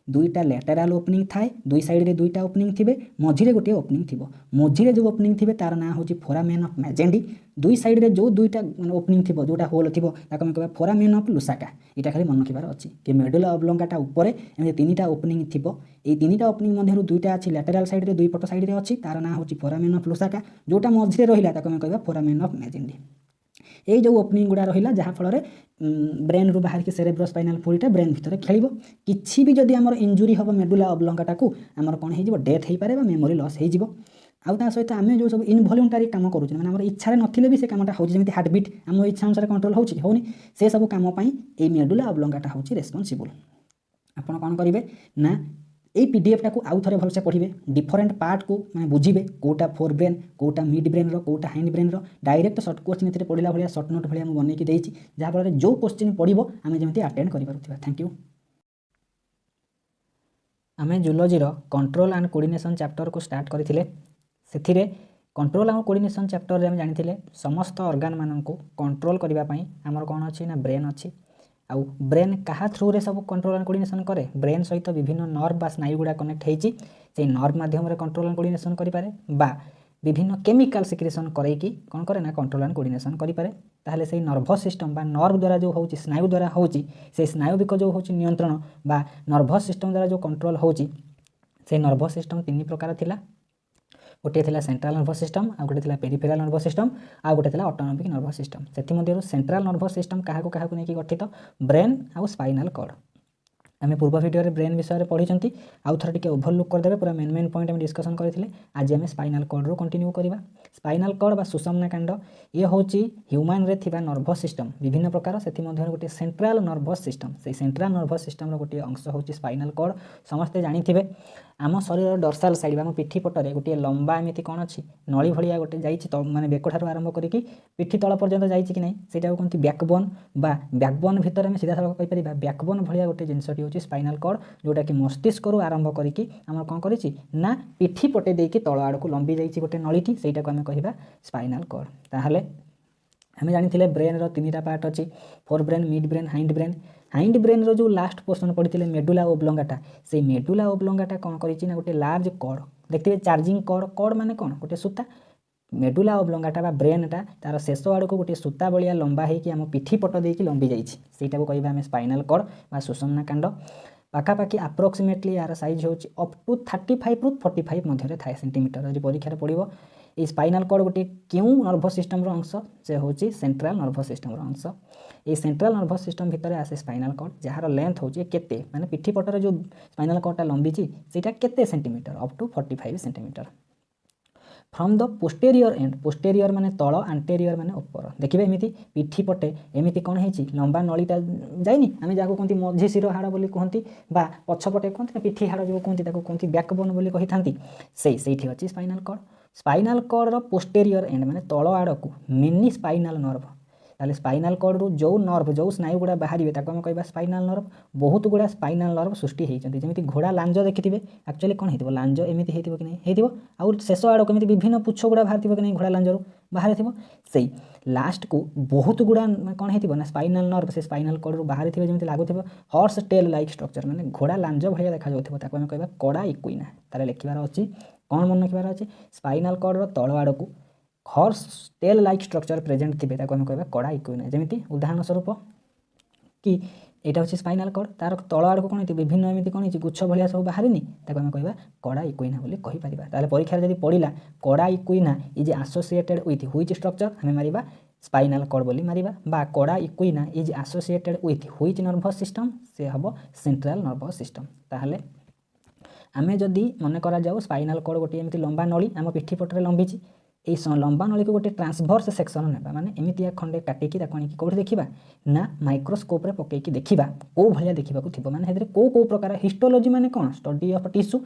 दुईटा लैटेराल ओपनिंग थाए दुई साइड रे दुईटा ओपनिंग थिबे मझिरे गोटे ओपनिंग थिबो मझिरे जो ओपनिंग थिबे तार ना होची फोरामेन ऑफ मैजेंडी दुई साइड रे जो दुईटा ओपनिंग थिबो जोटा होल थिबो ताको हम कहबा फोरामेन ऑफ लुसाका इटा खाली मन रखिबार अछि कि मेडुला ऑब्लोंगाटा ऊपर एमे तीनटा ओपनिंग थिबो ए तीनटा ओपनिंग मध्यरु दुईटा अछि लैटेराल साइड रे दुई पट साइड रे अछि तार ना होची फोरामेन ऑफ लुसाका जोटा मझिरे रहिला ताको हम कहबा फोरामेन ऑफ मैजेंडी ये जो ओपनिंग गुड़ा रहा जहाँफल ब्रेन रू बाहर के सेरेब्रोस्पाइनल फ्लूइडटा ब्रेन भितर खेल किसी भी जदि आमर इंजुरी हम मेडुला ऑब्लोंगाटा को आमर कौन हो डेथ हो पारे मेमोरी लॉस हो आउ ता सहित आम जो सब इनभल्यूंटारी काम करूँ मैंने आम इच्छा नथिले भी से कामटा हो जमी हार्टबिट आम इच्छा अनुसार कंट्रोल होनी से सब कम ये मेडुला ऑब्लोंगाटा हूँ रेस्पॉन्सिबल आपड़ कौन करेंगे ना এই পিডিএফটা কু আউ থরে ভালসে পড়িবে ডিফরেন্ট পার্ট কু মানে বুঝিবে কোটা ফোর ব্রেন কোটা মিড ব্রেন র কোটা হাইন্ড ব্রেন র ডাইরেক্ট শর্ট কোশ্চিন এতে পড়িলা ভলিয়া শর্ট নোট ভলিয়া আমি বনাইকি দেইছি যাହା ফଳରେ जो কোশ্চিন পড়িব আমি যেମିତି আটেন্ড করি পারুথিবা থ্যাংক ইউ आमे जूलॉजी रो कंट्रोल एंड कोऑर्डिनेशन चैप्टर को स्टार्ट करथिले सेथिरे कंट्रोल एंड कोऑर्डिनेशन चैप्टर रे हम जानिथिले समस्त ऑर्गन मानन को कंट्रोल करिबा पई हमर कोन अछि ना ब्रेन अछि आउ ब्रेन कहा थ्रू रे सब कंट्रोल एंड कोऑर्डिनेशन करे ब्रेन सहित विभिन्न नर्व बा स्नायु गुडा कनेक्ट हेची से नर्व माध्यम रे कंट्रोल एंड कोऑर्डिनेशन करि पारे बा विभिन्न केमिकल सिक्रेशन करे कि कौन करे ना कंट्रोल एंड कोऑर्डिनेशन करि पारे ताहले से नर्वस सिस्टम बा नर्व द्वारा जो होची स्नायु द्वारा होची से स्नायुविक जो होची नियंत्रण बा नर्वस सिस्टम द्वारा जो कंट्रोल होची से नर्वस सिस्टम तीन प्रकार थिला गोटे थिला सेंट्रल नर्वस सिस्टम आ गोटे थिला पेरिफेरल नर्वस सिस्टम आ गोटे थिला ऑटोनॉमिक नर्वस सिस्टम सेति मध्यरु सेंट्रल नर्वस सिस्टम काहा को नेकी गठित ब्रेन आ स्पाइनल कॉर्ड आम पूर्व भिडियो रे ब्रेन विषय में पढ़ी आउ थोड़ा टिके ओभरलुक करदे पूरा मेन पॉइंट आम डिस्कसन करथिले आज आम स्पाइनल कॉर्ड रो कंटिन्यू करबा स्पाइनल कॉर्ड बा सुषुम्ना कांड ये होची ह्यूमन रे थिबा नर्वस सिस्टम विभिन्न प्रकार सेति मध्य गोटे सेंट्रल नर्वस सिस्टम से सेंट्रल नर्वस सिस्टम रो गोटे अंश होची स्पाइनल कॉर्ड समस्ते जानिथिबे आम शरीर डॉर्सल साइड आम पिठी पटरे गोटे लंबा एमती कौन अच्छी नली भलिया गोटे जाइए माने बेक ठार आरंभ करके पिठी तल पर्यंत जाइए कि नहीं सेटा कहते बैकबोन बा बैकबोन भितर आम सीधा सड़क कहीपर बैकबोन भलिया गोटे जिनसटी होची स्पाइनल कॉर्ड जोटा कि मस्तिष्क आरंभ करके आम कौन करी ना पिठी पटे देकी तल आड़ को लंबी जाइए गोटे नलीटी सेटा को आम कहिबा स्पाइनल कॉर्ड ताहले आम जानी ब्रेन रो तीनटा पार्ट अच्छी fore brain mid brain hind brain रो जो लास्ट पोर्शन पढ़ी मेडुला ओब्लोंगाटा से मेडुला ओब्लोंगाटा कौन करी ना गोटे लार्ज कॉर्ड देखते चार्जिंग कॉर्ड माने कौन गोटे सूता मेडुला ओब्लोंगाटा बा ब्रेनटा तार शेष आड़ को गोटे सूता भलिया लंबा होगी आम पिठी पट देकी लंबी जाइए कहवा आम स्पाइनल कॉर्ड बा सुषुम्ना कांड पाखापाखि आप्रोक्सीमेटली यार साइज होची अप टू 35 रु 45 मध्य थाए सेंटीमीटर यदि परीक्षा पड़ो ये स्पाइनल कॉर्ड गोटे क्यों नर्वस सिस्टम रो अंश से होची सेंट्रल नर्वस सिस्टम रो अंश ये सेंट्रल नर्वस सिस्टम भितर आसे स्पाइनल कॉर्ड जार लेंथ होची केते माने पिठी पटर जो स्पाइनल कॉर्डटा लंबीची सेटा केते centimetre up to 45 centimetre from the posterior माने तल आंटेरियर माने ऊपर देखिबे एमिति पिठी पटे एमिति कोन हेची लंबा नलीटा जाइनी आमे जाको कोंती मझी शिरो हाड़ बोली कहंती बा पछपटे कहंती पिठी हाड़ जो कहंती ताको कहंती बैकबोन बोली कहिथांती सेठी अछि स्पाइनल कॉर्ड रो पोस्टेरियर एंड माने तल आड़ को मिनी स्पाइनल नर्व ताले स्पाइनल कॉर्ड रू जो नर्व जो स्नायु गुड़ा बाहर ताको हम कहबा स्पाइनल नर्व बहुत गुड़ा स्पाइनल नर्व सृष्टि होती जमी घोड़ा लांज देखिथे एक्चुअली कौन हो लांज एमती हो कि नहीं हो आउ शेष आड़ को विभिन्न पुछ गुड़ा बाहर कि नहीं घोड़ा लांजरू बाहर थी से लास्ट को बहुत गुड़ा कौन हो ना स्पाइनल नर्व से स्पाइनल कॉर्ड रू बाहर थे जमी लगुव हॉर्स टेल लाइक स्ट्रक्चर माने घोड़ा लांज भाया देखा जाता आम कहबा कड़ा इक्विना तार लिखार अच्छी कौन मन रखिबार अच्छे स्पाइनल कॉर्ड रो तल आड़ को horse tail like structure present थे ताको हम कहबा कड़ा इक्विना जमी उदाहरण स्वरूप कि एटा होची स्पाइनल कॉर्ड तार तल आड़ को कौन विभिन्न एमती कौन गुच्छ भलिया सब बाहर ताको हम कहबा कड़ा इक्विना बोली कहि परिबा ताले परीक्षा जदि पड़िला कड़ा equina is associated with which structure हमें मारिबा स्पाइनल कॉर्ड बोली मारिबा बा कड़ा equina is associated with which nervous system से हबो सेंट्रल नर्वस सिस्टम ताहले आमे जदि मन करा जाऊ स्पाइनल कॉर्ड गोटे एमती लंबा नली आम पिठी पटरे लंबीची ये लंबा नली को गोटे ट्रांसभर्स सेक्शन नेबा माने एमितिया खंडे काटिकी ताको आनिकी कोठी देखिबा ना माइक्रोस्कोप रे पकेकी देखिबा को भलिया देखिबा को थिबो माने हेदरे को प्रकार हिस्टोलॉजी माने कोन स्टडी ऑफ टिश्यू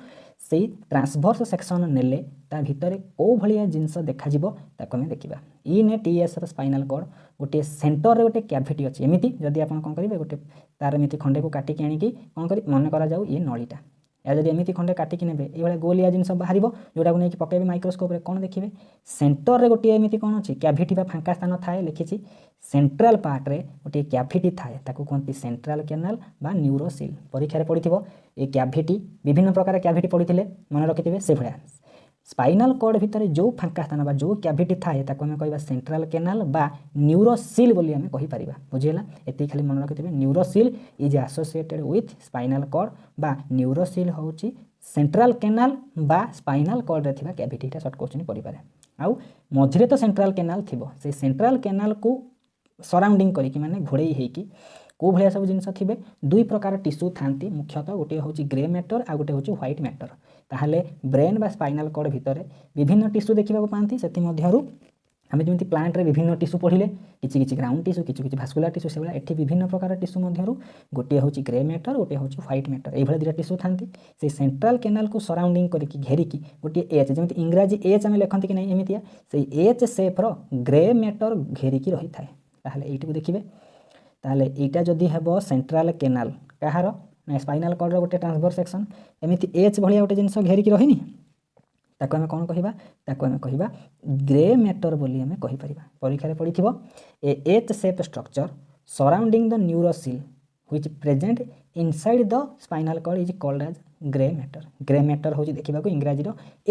से ट्रांसभर्स सेक्शन नेले ता भितरे को भलिया जिंस देखा जिवो ताको हम देखिबा इन ए टीएस रो स्पाइनल कॉर्ड गोटे सेंटर रे गोटे कैविटी अछि एमिति जदि आपण कोन करिवे गोटे तार एमिति खंडे को काटिकी आनिकी कोन करि मन करा जाऊ ये नळीटा या जब एमती खंडे काटिकी ने ये गोलिया जिनस बाहर जोटा नहीं पकेबे माइक्रोस्कोप कौन देखिए सेंटर रे गोटे एमती कौन अच्छी कैविटी फांका स्थान थाए लिखी सेंट्रल पार्ट रे गोटे कैविटी थाए ताको कहते सेंट्रल कैनाल बा न्यूरोसिल परीक्षा पड़ी ये कैविटी विभिन्न प्रकार कैविटी पढ़ी मन रखिथे से भाया स्पाइनाल कॉर्ड भितर जो फांका स्थान बा जो कैविटी थाए ताको आम कह सेंट्रल कैनाल बा न्यूरोसिल बोली आम कहीपर बुझीगला ये खाली मन रखिथे न्यूरोसिल is associated with spinal cord बा न्यूरोसिल हूँ सेंट्रल कैनाल बा स्पाइनाल कॉर्ड रे थिबा कैविटी शॉर्ट क्वेश्चन पड़ी पारे आउ मझिरे तो सेंट्रल कैनाल थिबो से सेंट्रल कैनाल को सराउंडिंग करिकी माने घोड़े होइकी को भाया सब जिनस थे दुई प्रकार टिश्यू थांती मुख्यतः गोटे हूँ ग्रे मैटर आ गोटे हूँ व्हाइट मैटर ताहले ब्रेन बा स्पाइनाल कॉर्ड भितर विभिन्न टिश्यू देखा पाती से आम जमी प्लांट रे विभिन्न टिश्यू पढ़ले किसी ग्राउंड टिश्यू किसी भास्कुलार टिश्यू से एठी विभिन्न प्रकार टिश्यू मध्यरु गोटे हूँ ग्रे मैटर गोटे हूँ व्हाइट मैटर ये दुटा टिश्यू थांती से सेंट्रल कैनाल को सराउंडिंग करके घेरिकी गोटे एच जमी इंग्राजी एच आम लिखती कि नहीं एमतिया से एच सेप्र ग्रे मैटर घेरिकी रही थाए ताहले एइटी देखिए ताहले एटा जदि हेबो सेंट्रल कैनाल कहार ना स्पाइनाल कॉर्ड गोटे ट्रांसवर्स सेक्शन एमती एच भलिया गोटे जिनस घेरिकी रहीनी ताको आम कौन कहवा ताको आम कहवा ग्रे मैटर बोली आम कहीपर परीक्षा पड़ी a H shape structure surrounding the neurocoel which present inside the spinal cord is called as grey matter हूँ देखा इंग्राजी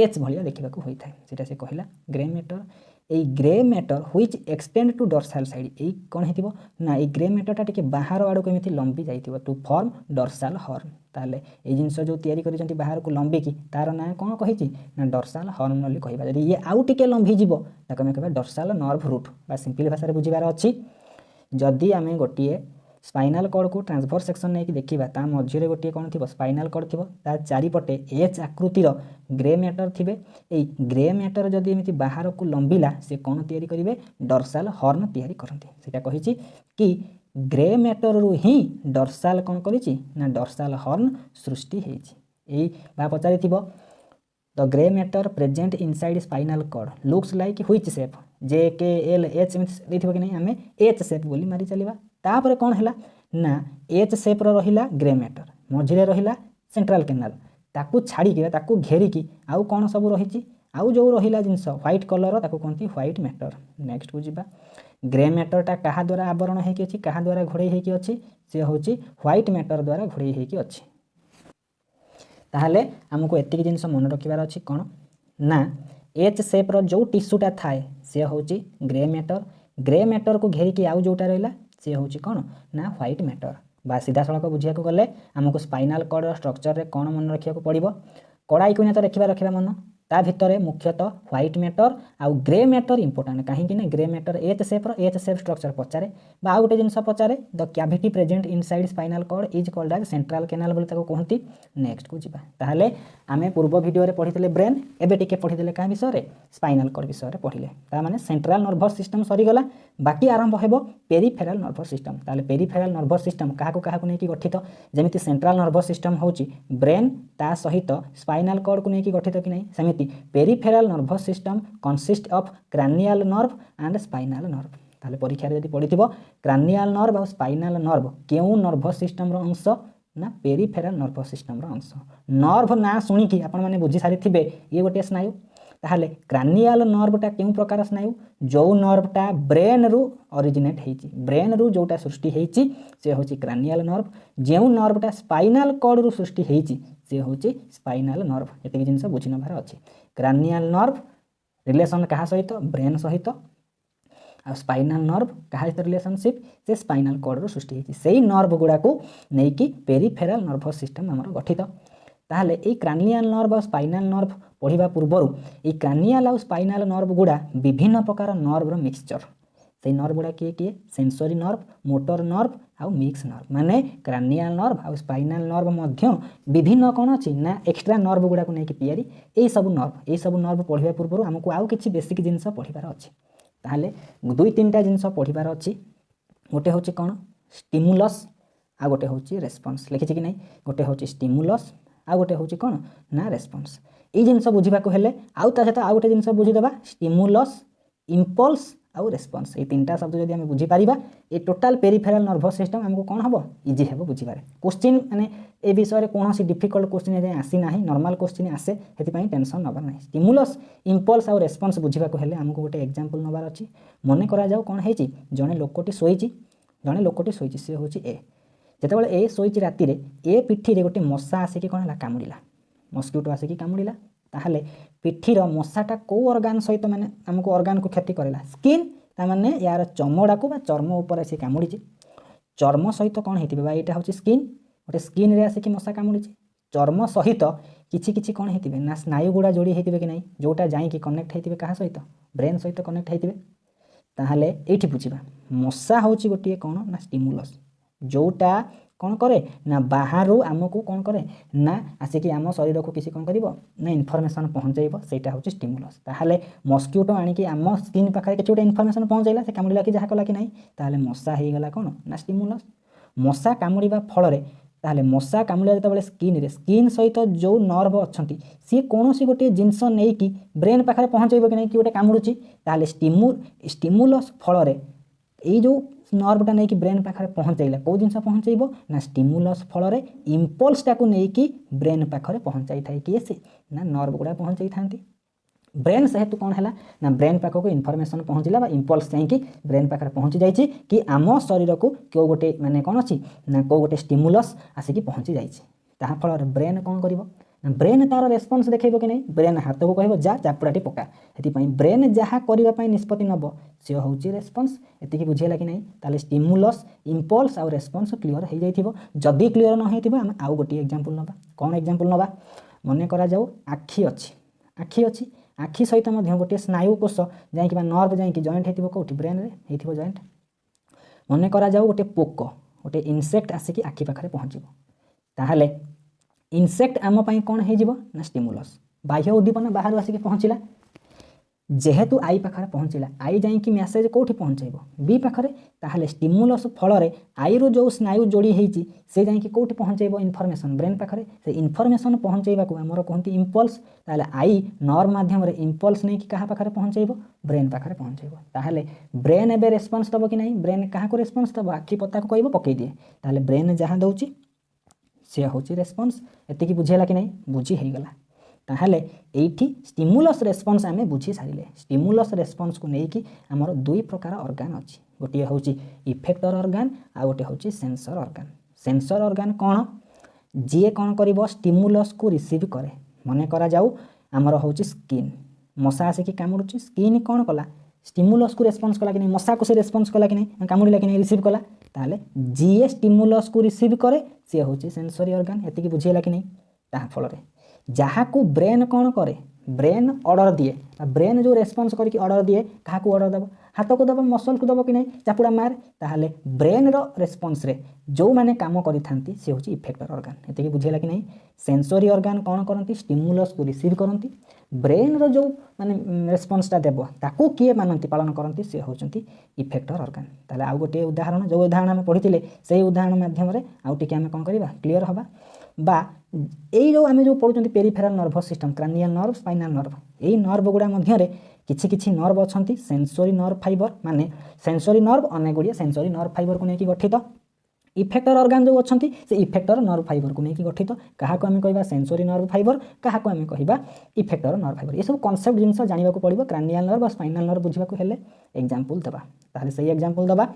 एच भलिया देखा होता है सीटा से कहला ग्रे मैटर ए grey matter which extend to dorsal side यही कौन हो ना ये ग्रे मैटरटा टिके बाहर आड़ को एमती लंबी जाइए टू फॉर्म डॉर्सल हॉर्न ताले ये जिनस जो तैयारी करिसेंती बाहर को लंबिकी तार ना कौन कही ना डॉर्सल हॉर्न बोली कहबा जदि ये आउ टिके लंबी जीवो ताको आमे कहबा डॉर्सल नर्व रूट बा सिंपल भाषा बुझिबार अछि जदि आमे गोटिए स्पाइनाल कॉर्ड को ट्रांसवर्स सेक्शन नहीं देखा ता मझे गोटे कौन थी स्पाइनाल कॉर्ड थी ता चारिपटे एच आकृतिर ग्रे मैटर थे ये ग्रे मैटर जदि एमती बाहर को लंबिला से कौन तैयारी करेंगे डॉर्सल हॉर्न तैयारी करते सीटा कही कि ग्रे मैटर रु ही डॉर्सल कौन करी ना डॉर्सल हॉर्न सृष्टि होती पचारि the grey matter present inside spinal cord looks like which shape J K L H देखिए कि नहीं आम एच शेप बोली मारी चलवा तापर कौन है ना एच शेप रहिला ग्रे मैटर मझिरे रहिला सेंट्रल कैनाल ताकू छाड़ी ताकू घेरिकी आउ कौन सब रही आउ जो रहिला जिनस व्हाइट कलर ताकू कहती व्हाइट मैटर नेक्स्ट को जीवा ग्रे मैटरटा क्या द्वारा आवरण होगी अच्छी क्या द्वारा घोड़े होगी अच्छी से हूँ व्हाइट मैटर द्वारा घोड़े होगी अच्छी ताहले आमको एतिक जिनस मन रखिबार अच्छी कौन ना एच शेप्र जो टिश्यूटा थाए से हूँ ग्रे मैटर को घेरिकी आउ जोटा रहा सी हूँ कौन ना व्हाइट मैटर बा सीधा सड़क बुझा गले आमको स्पाइनाल कॉर्ड स्ट्रक्चर रे कौन मन रखा पड़ो कड़ाई को तो रखा मन ता भितर मुख्यतः व्हाइट मैटर आउ ग्रे मैटर इंपोर्टेंट कहीं grey matter H shape structure पचारे बा आउ गोटे जिनस पचारे the cavity present inside spinal cord is called as central canal बोली ताको कहती नेक्स्ट को जीवा ताहले आमे पूर्व वीडियो रे पढ़ितले ब्रेन एबे टिके पढ़ितले का विषय रे स्पाइनाल कॉर्ड विषय रे पढ़िले ता माने सेंट्रल नर्वस सिस्टम सरी गला बाकी आरंभ हेबो पेरिफेरल नर्वस सिस्टम ताहले पेरिफेरल नर्वस सिस्टम काहाको नै कि गठित जेमिति सेंट्रल नर्वस सिस्टम होची ब्रेन ता सहित स्पाइनाल कॉर्ड को नै कि गठित कि नै सेमिति peripheral nervous system consist of cranial nerve and spinal nerve ताले परीक्षा रे जदि पढ़िथिबो क्रैनियल नर्व और स्पाइनल नर्व केउ नर्वस सिस्टम रो अंश ना पेरिफेरल नर्वस सिस्टम रो अंश नर्व ना सुनी कि आपण माने बुझी सारी थिबे ये गोटे स्नायु ताहले क्रैनियल नर्वटा केउ प्रकार स्नायु जो नर्वटा ब्रेन रु ओरिजिनेट हेची ब्रेन रु जोटा सृष्टि हेची से होची क्रैनियल नर्व जेउ नर्वटा स्पाइनल कॉर्ड रु सृष्टि हेची से होची स्पाइनल नर्व एतकी जिनस बुझी नबार अछि क्रैनियल नर्व रिलेशन कहा सहित ब्रेन सहित आ स्पाइनल नर्व कहा सहित रिलेशनशिप से स्पाइनल कॉर्ड रु सृष्टि हेची सेही नर्व गुडा को नै कि पेरिफेरल नर्वस सिस्टम हमर गठित ताहले ए क्रैनियल नर्व और स्पाइनल नर्व पढ़िबा पूर्वरु ए क्रैनियल और स्पाइनल नर्व गुडा विभिन्न प्रकार नर्व रो मिक्सचर से नर्व गुडा किए सेंसरी नर्व मोटर नर्व आउ मिक्स नर्व माने क्रैनियल नर्व आउ स्पाइनल नर्व मध्य विभिन्न कौन अच्छी ना एक्स्ट्रा नर्व गुडा को लेकिन तैयारी ए सब नर्व पढ़िबा पूर्वरु हमको आउ किछि बेसिक जिनस पढ़िबार अछि ताहले दुई तीनटा जिनस पढ़िबार अछि गोटे होछि कौन स्टिमुलस आ गोटे होछि रेस्पॉन्स लिखिछि कि नै गोटे होछि स्टिमुलस आ गोटे होछि कौन ना रेस्पॉन्स ए जिनस बुझिबा को हेले आउ ता सहित आउ गोटे जिनस बुझी देबा स्टिमुलस इंपल्स आउ रेस्पन्स ये तीनटा शब्द जदि आम बुझीपर ये टोटाल पेरिफेराल नर्भस सिस्टम आमको कौन हम इजी हे बुझीपारे क्वेश्चन माने ए विषय में कौन डिफिकल्ट क्वेश्चन ए आसी ना नॉर्मल क्वेश्चन आसे से टेंशन नबार ना स्टिमुलस इम्पल्स आउ रेस्पन्स बुझाक हेल्ले आमको गोटे एग्जांपल नबार अच्छी मन करा जाऊ कौन है जड़े लोकटी शोची सी हूँ ए जितेबाला ए शोची राति ए पिठी गोटे मशा आसिक कौन है कामुड़ा मस्क्यूटो आसिक कामुड़ा ताहले पिठीर मशाटा कौ अर्गान सहित माने आमको अर्गान को क्षति करेला स्किन तामाने यार चमड़ा को चर्म उपर से कामुड़ी चर्म सहित कौन होती बा यहाँ हूँ स्किन गोटे स्किन रे आसिक मशा कामुड़ी चर्म सहित किछि किछि कौन होते ना स्नायु गुड़ा जोड़ी होते कि नहीं जोटा जाइए कनेक्ट होते क्या सहित ब्रेन सहित कनेक्ट होते ताहले ये बुझा मशा हूँ गोटे कौन ना स्टिमुलस जोटा कौन करे ना बाहर आमको कौन करे ना आसिक आम शरीर को किसी कौन कर ना इनफर्मेशन पहुँचेब सेटा हूँ स्टिमुलस ताहले मस्क्यूटो आणिकी आम स्किन पाखे किसी गोटे इनफर्मेशन पहुँचेला से कामुड़ा कि जहाँ कला कि नहीं ताहले मशा होगला कौन ना स्टिमुलस मशा कामुड़ा फल ताहले मशा कामुड़ा जो स्किन सहित जो नर्व अच्छा सी कौन सी गोटे जिनस नहीं कि ब्रेन पाखे पहुँचेब कि नहीं कि गोटे कामुड़ी ताहले स्टिमुलस फल ये जो नर्वटा नहीं कि ब्रेन पाखे पहुँचेला कौ जिन पहुँचेब ना स्टिमुलस फल इम्पल्सटा को लेकिन ब्रेन पाखे पहुँचाई थाए किए से ना नर्व गुड़ा पहुँचाई था ब्रेन सेहेतु कौन है ना ब्रेन पाखक इनफर्मेशन पहुँचला इम्पल्स जाइए ब्रेन पाखे पहुँची जाइए कि आम शरीर को क्यों गोटे माने कौन अच्छी ना कौ गोटे स्टिमुलस आसिक पहुँची जाए फल ब्रेन कौन कर ब्रेन तार रेस्पन्स देखो कि नहीं ब्रेन हाथ को कह जा चापुड़ाटी पका से ब्रेन जहाँ करने निष्पत्ति नब सी हूँ रेस्पन्स एति बुझेगा कि नहीं ताले स्टिमुलस इम्पल्स आउ रेस्पन्स क्लीयर हो जाइए जदि क्लीयर न होती आम आउ गोटे एग्जांपल नवा कौन एग्जांपल नवा मन करा जाऊ आखि अच्छी आखि सहित गोटे स्नायु कोष जाइए नर्व जाइए जॉइंट होती कौटी ब्रेन रे होती जॉइंट मन करा जाऊ गोटे पोक गोटे इनसेक्ट आसिक आखि पाखे पहुँचब ताहले इनसेक्ट आम पाई कौन हो ना स्टिमुलस बाह्य उद्दीपना बाहर आसिक पहुँचला जेहेतु आई पाखे पहुँचला आई जाइए मैसेज कौटी पहुँचेब बी पाखे ताहले स्टिमुलस फल आई रू जो स्नायु जोड़ी होती से जाइए कौटी पहुँचेब इनफर्मेशन ब्रेन पाखे से इनफर्मेशन पहुँचेबा आमर कहते इम्पल्स ताहले आई नर्व माध्यम इम्पल्स नहीं कि क्या पाखे पहुँचेब ब्रेन पाखे पहुँचेब ताहले ब्रेन एबे रेस्पन्स दब कि नहीं ब्रेन क्या रेस्पन्स दब आखि पत्ता को कह पकई दिए ताहले ब्रेन जहाँ दौची सी हूँ रेस्पन्स एति बुझेगा कि नहीं बुझी होगला ताहले एठी स्टिमुलस रेस्पन्स आमे बुझी सारे स्टिमुलस रेस्पन्स को लेकिन आमर दुई प्रकार ऑर्गन अच्छी गोटे हूँ इफेक्टर ऑर्गन आ गोटे हूँ सेंसर ऑर्गन सेंसर ऑर्गन कौन जी कौन कर स्टिमुलस को रिसीव करे मन करा जाऊ आमर हूँ स्किन मशा आसिक कामुड़ी स्किन कौन कला स्टिमुलस को रेस्पन्स कला कि नहीं मशा को से रेस्पन्स कला कि नहीं कामुड़ा कि नहीं रिसीव कला ताहले जीए स्टिमुलस को रिसीव करे सी हूँ सेंसरी ऑर्गन एति बुझेगा कि नहीं ता फल जहाँ को ब्रेन कौन करे ब्रेन ऑर्डर दिए ब्रेन जो रेस्पन्स करके ऑर्डर दिए क्या ऑर्डर दब हाथ को दब मसल को दब कि नहीं चापुड़ा मार ताहले ब्रेन रो रेस्पन्स रे जो माने काम करी थांती से हूँ इफेक्टर ऑर्गन एति बुझेगा कि नहीं सेंसरी ऑर्गन कौन करती स्टिमुलस को रिसीव करती ब्रेन रो जो माने रेस्पन्सटा देव ताकू किए मानती पालन करती से होती इफेक्टर ऑर्गन ताहले आउ गोटे उदाहरण जो उदाहरण आम पढ़ी से उदाहरण माध्यम आउ टिके आम कौन करवा क्लीयर हवा बा यही जो आम जो पढ़ुं peripheral nervous system cranial nerve spinal nerve यही नर्व गुड़ा मध्य किछि किछि नर्व अच्छा सेंसरी नर्व फाइबर माने सेंसरी नर्व अनेक गुड़िया सेंसरी नर्व फाइबर को लेकिन गठित इफेक्टर ऑर्गन जो अच्छा से इफेक्टर नर्व फाइबर को लेकिन गठित क्या आम कह सेंसरी नर्व फाइबर क्या आम कह इफेक्टर नर्व फाइबर ये सब कनसेप्ट जिन जाना पड़ो क्रानियल नर्व और स्पाइनाल नर्व बुझा हेल्ले एग्जांपल दबा ताहले सही एग्जांपल दबा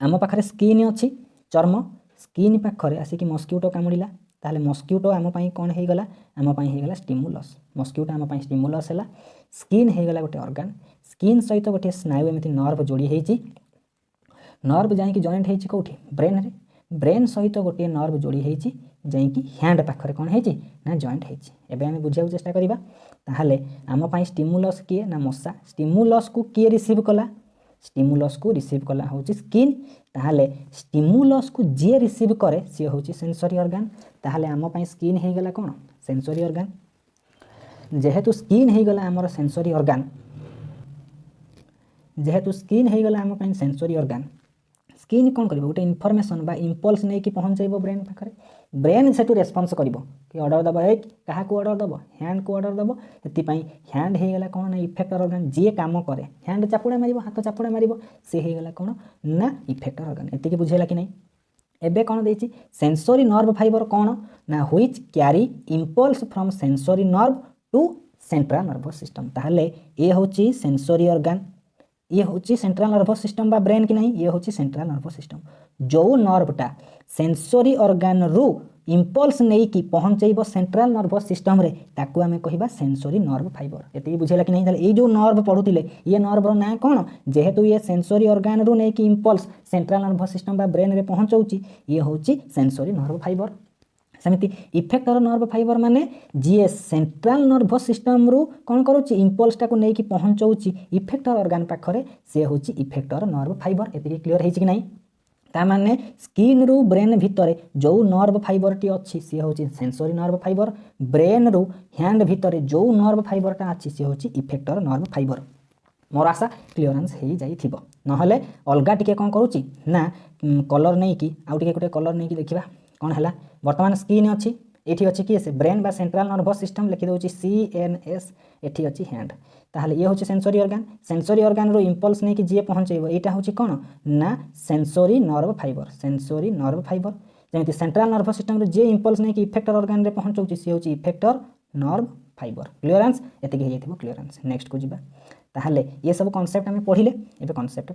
आम पाखे स्किन अच्छी चर्म स्किन पाखे आसिक मस्क्यूटो कामुड़ा ताहले मस्क्यूटो आम पाई कौन होगला आम पाई होगला स्टिमुलस मस्क्यूटो आम पाई स्टिमुलस है स्किन होगला गोटे ऑर्गन स्किन सहित गोटे स्नायु एमती नर्व जोड़ी होती नर्व जाइए जॉइंट होती कौटी ब्रेन रे ब्रेन सहित गोटे नर्व जोड़ी होती जाइए हैंड पाखे कौन होती ना जॉइंट होती एवं आम बुझा चेष्टा करवा ताहले आम पाई स्टिमुलस किए ना मशा स्टिमुलस को किए रिसीव कला स्टिमुलस को रिसीव कला हूँ स्किन ताहले स्टिमुलस को जी रिसीव करे सी हूँ सेंसरी ऑर्गन ताहले आम पाई स्किन होगला कौन सेंसरी ऑर्गन जेहेतु स्किन होगला आमर सेंसरी ऑर्गन जेहेतु स्किन होगला आम पाई सेंसरी ऑर्गन स्किन कौन कर गोटे इनफर्मेशन बा इम्पल्स नहीं कि पहुँचेब ब्रेन पाखे ब्रेन से रेस्पन्स कर कि ऑर्डर दब ए क्या ऑर्डर दब हैंड को ऑर्डर दब से हैंड होगा कौन ना इफेक्टर ऑर्गन जी काम करे हैंड चापुड़ा मार हाथ चापुड़ा मार सी होगा कौन ना इफेक्टर ऑर्गन एति बुझेगा कि नहीं एबे कौन देछि सेंसरी नर्व फाइबर कौन ना which carry impulse from sensory nerve to central nervous system ताहले ये होची सेंसरी ऑर्गन ये होची सेंट्रल नर्वस सिस्टम बा ब्रेन की नहीं ये होची सेंट्रल नर्वस सिस्टम जो नर्वटा सेंसरी ऑर्गन रु इम्पल्स नहीं कि पहुँचेब सेंट्रल नर्वस सिस्टम रे ताकू आमे कहिबा सेंसरी नर्व फाइबर एति बुझेला कि नहीं ये जो नर्व पढ़ुतिले ये नर्व रो ना कौन जेहेतु ये सेंसरी ऑर्गन रु नहीं कि इम्पल्स सेंट्रल नर्वस सिस्टम बा ब्रेन रे पहुँचाउची ये होची सेंसरी नर्व फाइबर सेमती इफेक्टर नर्व फाइबर माने जी सेंट्रल नर्वस सिस्टम रु कौन करुच्ची इम्पल्स टाक नहीं कि पहुँचाउची इफेक्टर ऑर्गन पाखरे से होची इफेक्टर नर्व फाइबर एति क्लियर है कि नहीं तामाने स्किन रु ब्रेन भितर जो नर्व फाइबर टी अच्छी सी होची सेंसरी नर्व फाइबर ब्रेन रु हैंड भितर जो नर्व फाइबरटा अच्छी सी होची इफेक्टर नर्व फाइबर मोर आशा क्लियरेंस हो जाइथिबो नहले अलगा टिके कौन करुच्ची ना कलर नहीं कि आउ टिके गोटे कलर नहीं कि देखिबा कौन है बर्तमान स्किन अच्छी एठी अच्छी किए से ब्रेन बा सेंट्रल नर्वस सिस्टम लिखि दउची CNS एठी अच्छी हैंड ताहले ये होची सेंसरी ऑर्गन रो इम्पल्स नहीं कि जी पहुँचेब एटा होची कौन ना सेंसरी नर्व फाइबर जेमति सेंट्रल नर्वस सिस्टम रो जे इम्पल्स नहीं कि इफेक्टर ऑर्गन रे पहुँचाउची सी होची इफेक्टर नर्व फाइबर क्लियरेंस एति हो जाइथिबो क्लियरेंस नेक्स्ट को जिबा ताहले ये सब कांसेप्ट हमें पढ़िले एबे कांसेप्ट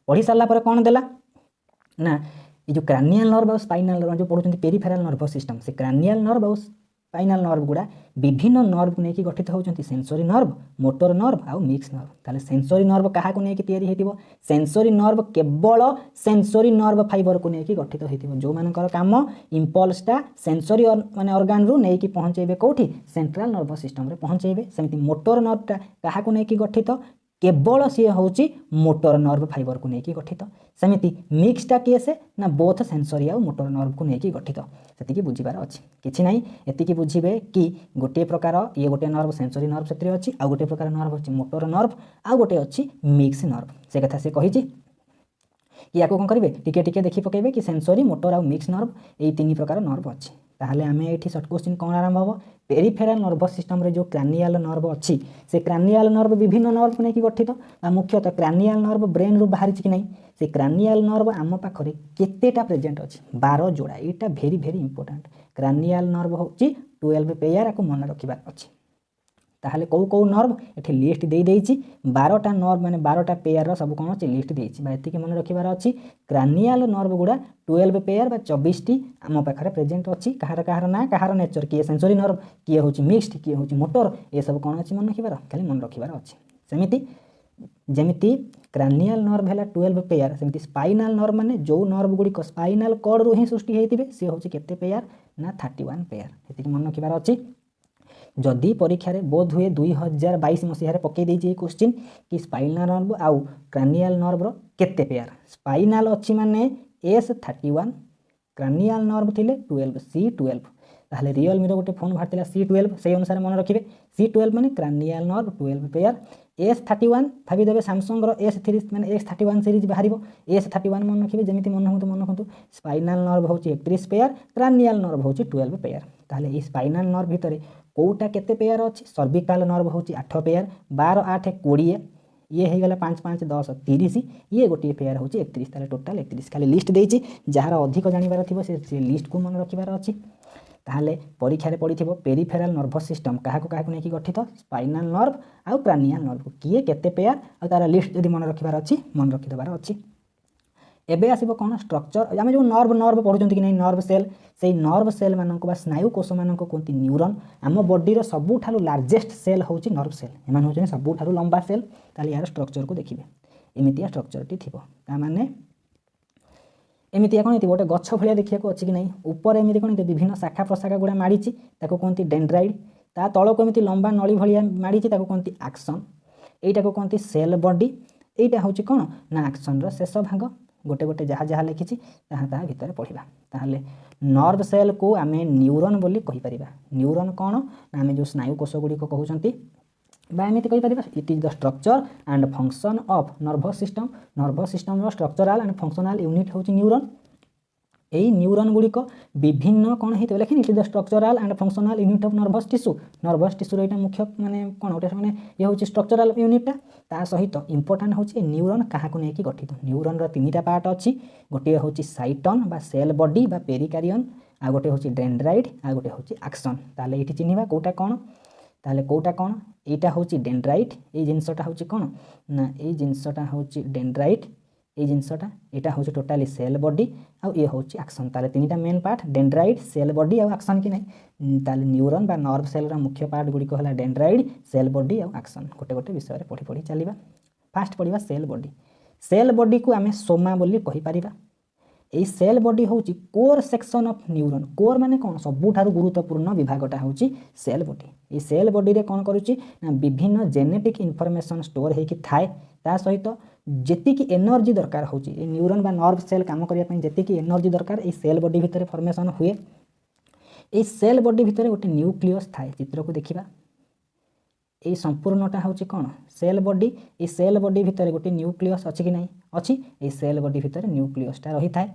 पढ़ी सारा पर कौन देला ना ये जो क्रानियल नर्व और स्पाइनल नर्व जो पढ़ुଛନ୍ତି पेरिफेराल नर्वस सिस्टम से क्रानियल नर्व और स्पाइनल नर्व गुड़ा विभिन्न नर्व को लेकिन गठित होती सेंसरी नर्व मोटर नर्व आउ मिक्स नर्व ताले सेंसरी नर्व क्या को लेकिन तैयारी हेतिबो सेंसरी नर्व केवल सेंसरी नर्व फाइबर को लेकिन गठित होतिबो जो मानकर काम इम्पल्सटा सेंसरी माने ऑर्गन रु नेकी पहुँचेबे कोठी सेंट्रल नर्वस सिस्टम रे पहुँचेबे सेमति मोटर नर्वटा क्या को लेकिन गठित केवल सी होची मोटर नर्व फाइबर को लेकिन गठित सेमती मिक्सटा किए से ना बोथ सेंसरी आ मोटर नर्व को लेकिन गठित से बुझीबार अच्छी किसी ना एति बुझे कि गोटे प्रकार ये गोटे नर्व सेंसरी नर्व से अच्छी आ गोटे प्रकार नर्व अच्छी मोटर नर्व आ गोटे अच्छी मिक्स नर्व से कथा से कही कि या कौन करेंगे टिके टिके देखी पकेबे कि सेंसरी मोटर आ मिक्स नर्व यही तीन प्रकार नर्व अच्छी ताहले आमे एठी शॉर्ट क्वेश्चन कौन आरंभ हो पेरिफेराल नर्वस सिस्टम रे जो क्रानियल नर्व अच्छी से क्रानियल नर्व विभिन्न नर्व को लेकिन गठित मुख्यतः क्रानियल नर्व ब्रेन रु बाहरी कि नहीं से क्रानियल नर्व आम पाखरे केतेटा प्रेजेंट अच्छी 12 जोड़ा यहाँ भेरी भेरी इंपोर्टेंट क्रानियल नर्व होची 12 पेयर आपको मन रखिबार अच्छी ताहले कौ कौ नर्व एठी लिस्ट दे देइछि 12टा नर्व माने 12टा पेयर रो सब कोन अछि लिस्ट देइछि बा एति के मन रखिबार अछि क्रानियल नर्व गुडा 12 पेयर बा 24 टी हम पाखरे प्रेजेंट अछि कहार ना कहार नेचर किए सेंसरी नर्व किए होछि मिक्स्ड किए होछि मोटर ए सब कोन अछि मन रखिबार खाली मन रखिबार अछि सेमिति जेमिति क्रानियल नर्व हैला 12 पेयर सेमिति स्पाइनल नर्व माने जो नर्व गुडी को स्पाइनल कॉर्ड रो ही सृष्टि हेतिबे से होछि केते पेयर ना 31 पेयर एति के मन रखिबार अछि जदि परीक्षा रे बोध हुए 2022 मसीह पकई देइछि क्वेश्चन कि स्पाइनल नर्व आउ क्रानियल नर्व रो केते पेयर स्पाइनल अछि माने S31 क्रानियल नर्व थिले 12 C12 ताहले रियल मिरो गोटे फोन भारतिला C12 से अनुसार मन रखिबे C12 माने क्रानियल नर्व 12 पेयर S31 भाबी देबे सैमसंग रो S3 माने S31 सीरीज बाहरिबो S31 मन रखिबे जेमिति मन होतो स्पाइनल नर्व होची 31 पेयर क्रानियल नर्व होची 12 पेयर ताहले ई स्पाइनल नर्व भितरे कोटा केते पेयर अछि सर्विकल नर्व होची 8 पेयर 12 8 20 ये हो गला 5 5 10 30 ये गोटे पेयर होची 31 ताले टोटल 31 खाली लिस्ट देइछि जहार अधिक जानिबार थिबो से लिस्ट को मन रखिबार अछि ताहले परीक्षा रे पडिथिबो पेरिफेराल नर्वस सिस्टम काहा को नेकी गठित स्पाइनल नर्व आ क्रानियल नर्व किए केते पेयर आ तारा लिस्ट जदि मन रखिबार अछि मन रखि देबार अछि एबे आसीबो कोन स्ट्रक्चर आमे जो नर्व पढुचंती कि नै नर्व सेल से नर्व सेल मानक बा स्नायु कोष मानक कोंती न्यूरॉन आम बॉडी रो सबुठालु लार्जेस्ट सेल होची नर्व सेल एमान होचन सबुठालु लंबा सेल ताली यार स्ट्रक्चर को देखिबे एमितिया स्ट्रक्चर टी थिबो ता माने एमितिया कोन गोटे गछ भलिया देखिया को अछि कि नै ऊपर एमिति कोन विभिन्न शाखा प्रशाखा गुडा माडीची ताको कोंती डेंड्राइड ता तळ को एमिति लंबा नळी भलिया माडीची ताको कोंती एक्सन एटा को कोंती सेल बॉडी एटा होची कोन ना एक्सन रो शेष भाग गोटे गोटे जहाँ जहाँ लिखी ताहा भितर पढ़ा ताहले नर्व सेल को आमे न्यूरॉन बोली कहि परिबा न्यूरॉन कौन ना आमे जो स्नायु कोष गुडी को कहउचंती बा एमती कहीपर it is the structure and function of nervous system structural and functional unit हूँ न्यूरन। यही न्यूरन गुड़िक विभिन्न कौन होते लेकिन it is the structural and functional unit of nervous tissue यहाँ मुख्य माने कौन गोटे मैंने ये हूँ स्ट्रक्चराल यूनिटा ता सहित इंपोर्टाट हूँ न्यूरन क्या नहीं गठित न्यूरन तीन पार्ट अच्छी गोटे हूँ साइटन बा सेल बॉडी बा पेरिकारियन आ गोटे हूँ डेंड्राइट आ गोटे हूँ एक्सन ताले ये चिन्हवा कौटा कौन ताले कौटा कौन यहाँ हूँ डेंड्राइट ये जिनसटा हूँ कौन ना ये जिनसटा हूँ डेंड्राइट ये जिनसटा यहाँ हूँ टोटाली सेल बॉडी आउ ये हूँ एक्शन ताले तीन main part dendrite cell body आउ एक्शन कि नहीं ताले न्यूरन बा नर्व सेल मुख्य पार्ट गुड़िक है डेंड्राइट सेल बॉडी आउ एक्शन गोटे गोटे विषय पढ़ी पढ़ी चलवा फास्ट पढ़ा सेल बॉडी को आम सोमा बोली कहीपर ये सेल बॉडी हूँ core section of neuron core माने कौन सबुठार गुरुत्वपूर्ण विभागटा हूँ सेल बॉडी ये सेल बॉडी रे कौन करुच्ची ना विभिन्न जेनेटिक इनफॉरमेशन स्टोर होगी थाए ता सहित जेतिकी एनर्जी दरकार हूँ न्यूरन बा नर्व सेल काम करने जेतिकी एनर्जी दरकार ये सेल बॉडी भितर फॉर्मेशन हुए ये सेल बॉडी भितर गोटे न्यूक्लियस थाए चित्र को देखा ये संपूर्णटा हूँ कौन सेल बॉडी ये सेल बॉडी भितर गोटे न्यूक्लियस अच्छी कि नहीं अच्छी ये सेल बॉडी भितर न्यूक्लियसटा रही थाए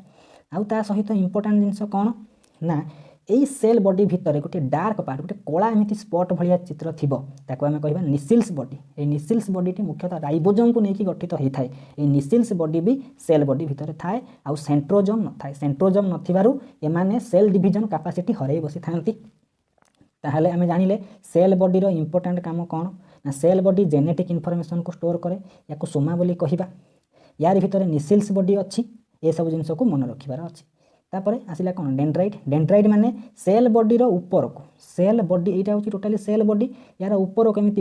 आउ ता सहित इंपोर्टाट जिनस कौन ना यही सेल बॉडी भितर गोटे डार्क पार्ट गोटे कला एमती स्पट भाया चित्र थी ताको आम कह निसिल्स बॉडी ये निसिल्स बॉडी मुख्यतः राइबोजोम को लेकिन गठित होता है ये निसिल्स बॉडी भी सेल बॉडी भितर थाए आउ सेंट्रोजोम न थाए सेंट्रोजोम नथिबारु एमाने सेल डिविजन कैपेसिटी हरई बसी थांती ताहले आम जानिले सेल बॉडी रो इंपोर्टेंट काम कौन ना सेल बॉडी जेनेटिक इनफॉरमेशन को स्टोर करे या सोमा बोली कहवा यार भितर निसिल्स बॉडी अच्छी ये सब जिनस को मन रखिबार अच्छी तापर आसला कौन डेंड्राइट माने सेल बॉडी रो ऊपर को सेल बॉडी यहाँ हूँ टोटाली सेल बॉडी यार ऊपर केमी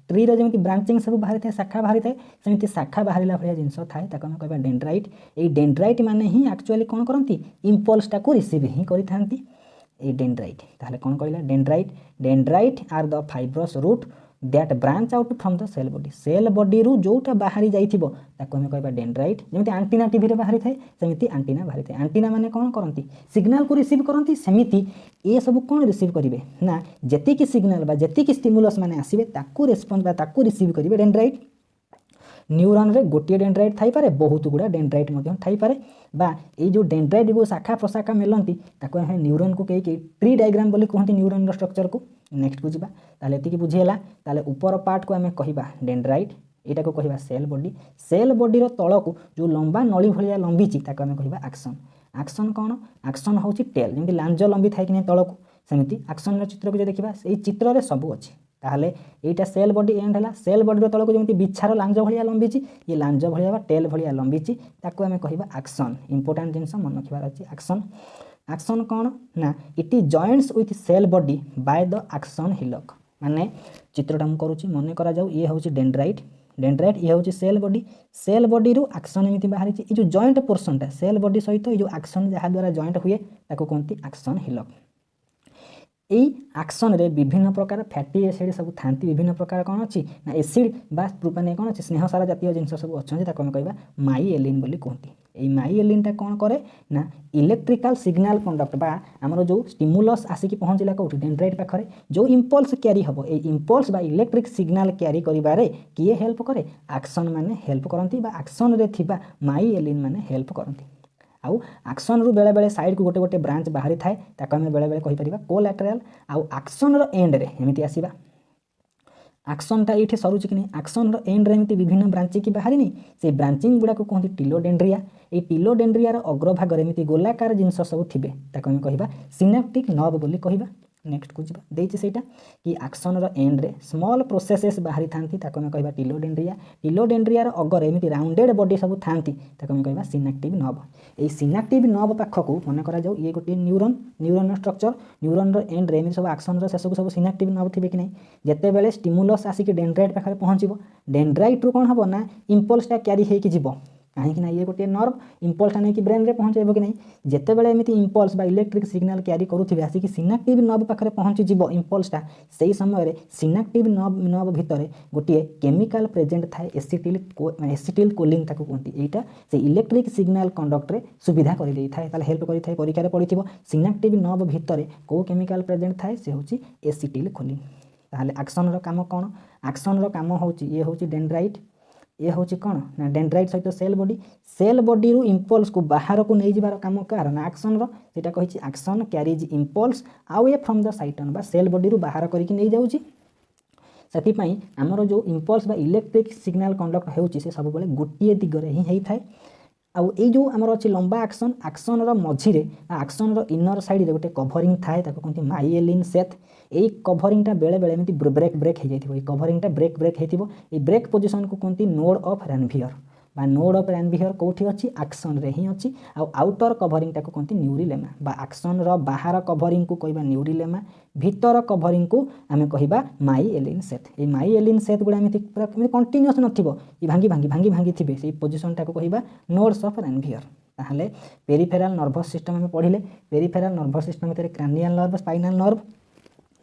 ट्री रो जमी ब्रांचिंग सब बाहरी थाए शाखा बाहरी थाए सेमती शाखा बाहरिला भाया जिनस थाए ताको आम कहबा डेंड्राइट ये डेंड्राइट माने ही एक्चुअली कौन करती इम्पल्सटा को रिसीव ही करिथांती ए डेंड्राइट ताहले कौन कहला dendrite are the fibrous root that branch out from the cell body रु जोटा बाहरी जाइथिबो ताको हम कहबा डेंड्राइट जेमति एंटीना टीवी रे बाहरी थाए सेमिति एंटीना बाहरी थाए एंटीना माने कौन करंती सिग्नल को रिसीव करंती सेमिति ए सब कौन रिसीव करिवे ना जेतिकी सिग्नल बा जेतिकी स्टिमुलस माने आसीबे ताकू रेस्पॉन्स बा ताकू रिसीव करिवे डेंड्राइट न्यूरन रे गोटे डेंड्राइट थाई पारे बहुत गुड़ा डेंड्राइट मध्य थाई पारे बा ये जो डेंड्राइट को शाखा प्रशाखा मिलती ताको हम न्यूरन को कई ट्री डायग्राम बोली कहते न्यूरन रो स्ट्रक्चर को नेक्स्ट को जीवा ताले एतिकी बुझीला ताले ऊपर पार्ट को आम कहबा डेंड्राइट एटा को कहबा सेल बॉडी रो तळ को जो लंबा नली भलिया लंबीची ताको आम कहबा एक्शन कौन एक्शन हूँ टेल जमी लांज लंबी थाए कि तल को सेमती एक्शन चित्र को जो देखा ये चित्र में सबू अच्छी ताहले एटा सेल बॉडी एंड है सेल बॉडी तल को जमी बिछार लांज भाया लंबीची ये लांज भाया टेल भाया लंबीची ताको आम कहबा एक्शन इंपोर्टेंट जिनस मन रखिबार अच्छी एक्शन कौन ना it is joints with cell body by the axon hillock माने चित्रटा मु करूची मन करा जाऊ ये हूँ डेंड्राइट ये हूँ सेल बॉडी रु एक्शन एमती बाहरी ये जो जॉइंट पोर्सनटा सेल बॉडी सहित ये जो एक्शन जहाँ द्वारा जॉइंट हुए ताको कहते एक्शन हिलक यही एक्शन रे विभिन्न प्रकार फैटी एसिड सब था विभिन्न प्रकार कौन अच्छी ना एसिड बा माने कौन अच्छी स्नेह सारा जातीय जिनस सब अच्छे ताको कहबा माइएलिन बोली कहती यही माइएलिनटा कौन करे ना इलेक्ट्रिकल सिग्नल कंडक्ट बा आमर जो स्टिमुलस आसिक पहुँचला कौटी डेंड्राइट पाखरे जो इम्पल्स क्यारी हम ये इम्पल्स बा इलेक्ट्रिक सिग्नल क्यारी करिबारे किए हेल्प करे एक्शन माने हेल्प करती बा एक्शन रे थिबा माइएलिन माने हेल्प करती आउ एक्शन रु बेले बेले साइड को गोटे गोटे ब्रांच बाहरी थाए ताको आम बेले बेले कहि परिबा कोलैटरल आउ एक्शन रो एंड रे एमिति आसीबा एक्शनटा ये सरुची कि नहीं एक्शन रो एंड रे एमिति विभिन्न ब्रांचिंग की बाहरी नहीं से ब्रांचिंग गुड़ा को कहते टिलोडेंड्रिया ये टिलोडेंड्रिया रो अग्रभाग रे एमिति गोलाकार जिनस सब थिबे ताको हम कहबा सिनेप्टिक नर्व बोली कहबा नेक्स्ट को जीवा देइछि सेटा कि एक्शन रो एंड रे स्मॉल प्रोसेसेस बाहरी थांती ताको हम कहबा टिलोडेंड्रिया रो अगर एमिति राउंडेड बॉडी सब थांती ताको हम कहबा सिनेप्टिक नर्व ए सिनेप्टिक नर्व पाख को मन करा जाऊ ये गोटे न्यूरन स्ट्रक्चर न्यूरन रो एंड रे एमिति सब एक्शन रो शेष को सब सिनेप्टिक नर्व थिबे कि नहीं जेते बेले स्टिमुलस आसिक डेंड्राइट पाखरे पहुँचबो डेंड्राइट रू कौन हबो ना इम्पल्सटा क्यारी हेकि जीवो कहीं ये गोटे नर्व इम्पल्सटा नहीं कि ब्रेन रे पहुँचेब कि नहीं जिते बड़े एमती इम्पल्स बा इलेक्ट्रिक सिग्नल क्यारी करुथिबे आसिक सिनेप्टिव नर्व पाखरे पहुँची जीव इम्पल्सटा से समय सिनेप्टिव नर्व भितर गोटे केमिकल प्रेजेंट थाए एसिटिल कोलिन ताको कहते यहाँ से इलेक्ट्रिक सिग्नल कंडक्ट रे सुविधा कर थाए हेल्प कर परीक्षा पड़ी सिनेप्टिव नर्व भितर कौ केमिकल प्रेजेंट थाए से हूँ एसिटिल कोलिन ताहले आक्सन रो काम कोन आक्सन रो काम होची ये होची डेंड्राइट ये होची कोन ना डेंड्राइट सहित सेल बॉडी रु इंपल्स को बाहर को नहीं जिबार काम कार ना आक्सन रो सेटा कहिची axon carries impulse away from the cyton बा सेल बॉडी रु बाहर करिक नहीं जाउची से आमर जो इंपल्स बा इलेक्ट्रिक सिग्नल कंडक्ट होउची से सब बेले गोटिए दिगरे ही हेई थाए आउ ए जो आमर अछि लंबा आक्सन रो मझिरे आक्सन रो इनर साइड रे गोटे कवरिंग थाए ताको कोनती माइएलिन सेथ ए कवरिंगटा बेले बेले एमती ब्रेक हे जाइथिबो ए कवरिंगटा ब्रेक हेतिबो ए ब्रेक पोजीशन को कोनती नोड ऑफ रैनवियर बा नोड ऑफ रैनवियर कोठी अछि आक्सन रे ही अछि आ आउटर कवरिंग टाको कोनती न्यूरिलेमा बा आक्सन रो बाहर कवरिंग को कहबा न्यूरिलेमा भीतर कवरिंग को आमे कहबा माइएलिन सेथ ए माइएलिन सेथ गुडा एमती पूरा कंटीन्यूअस नथिबो ई भांगी थिबे सेही पोजीशन टाको कहबा नोड्स ऑफ रैनवियर ताहले पेरिफेरल नर्वस सिस्टम में पढ़िले पेरिफेरल नर्वस सिस्टम में क्रानियल नर्व स्पाइनल नर्व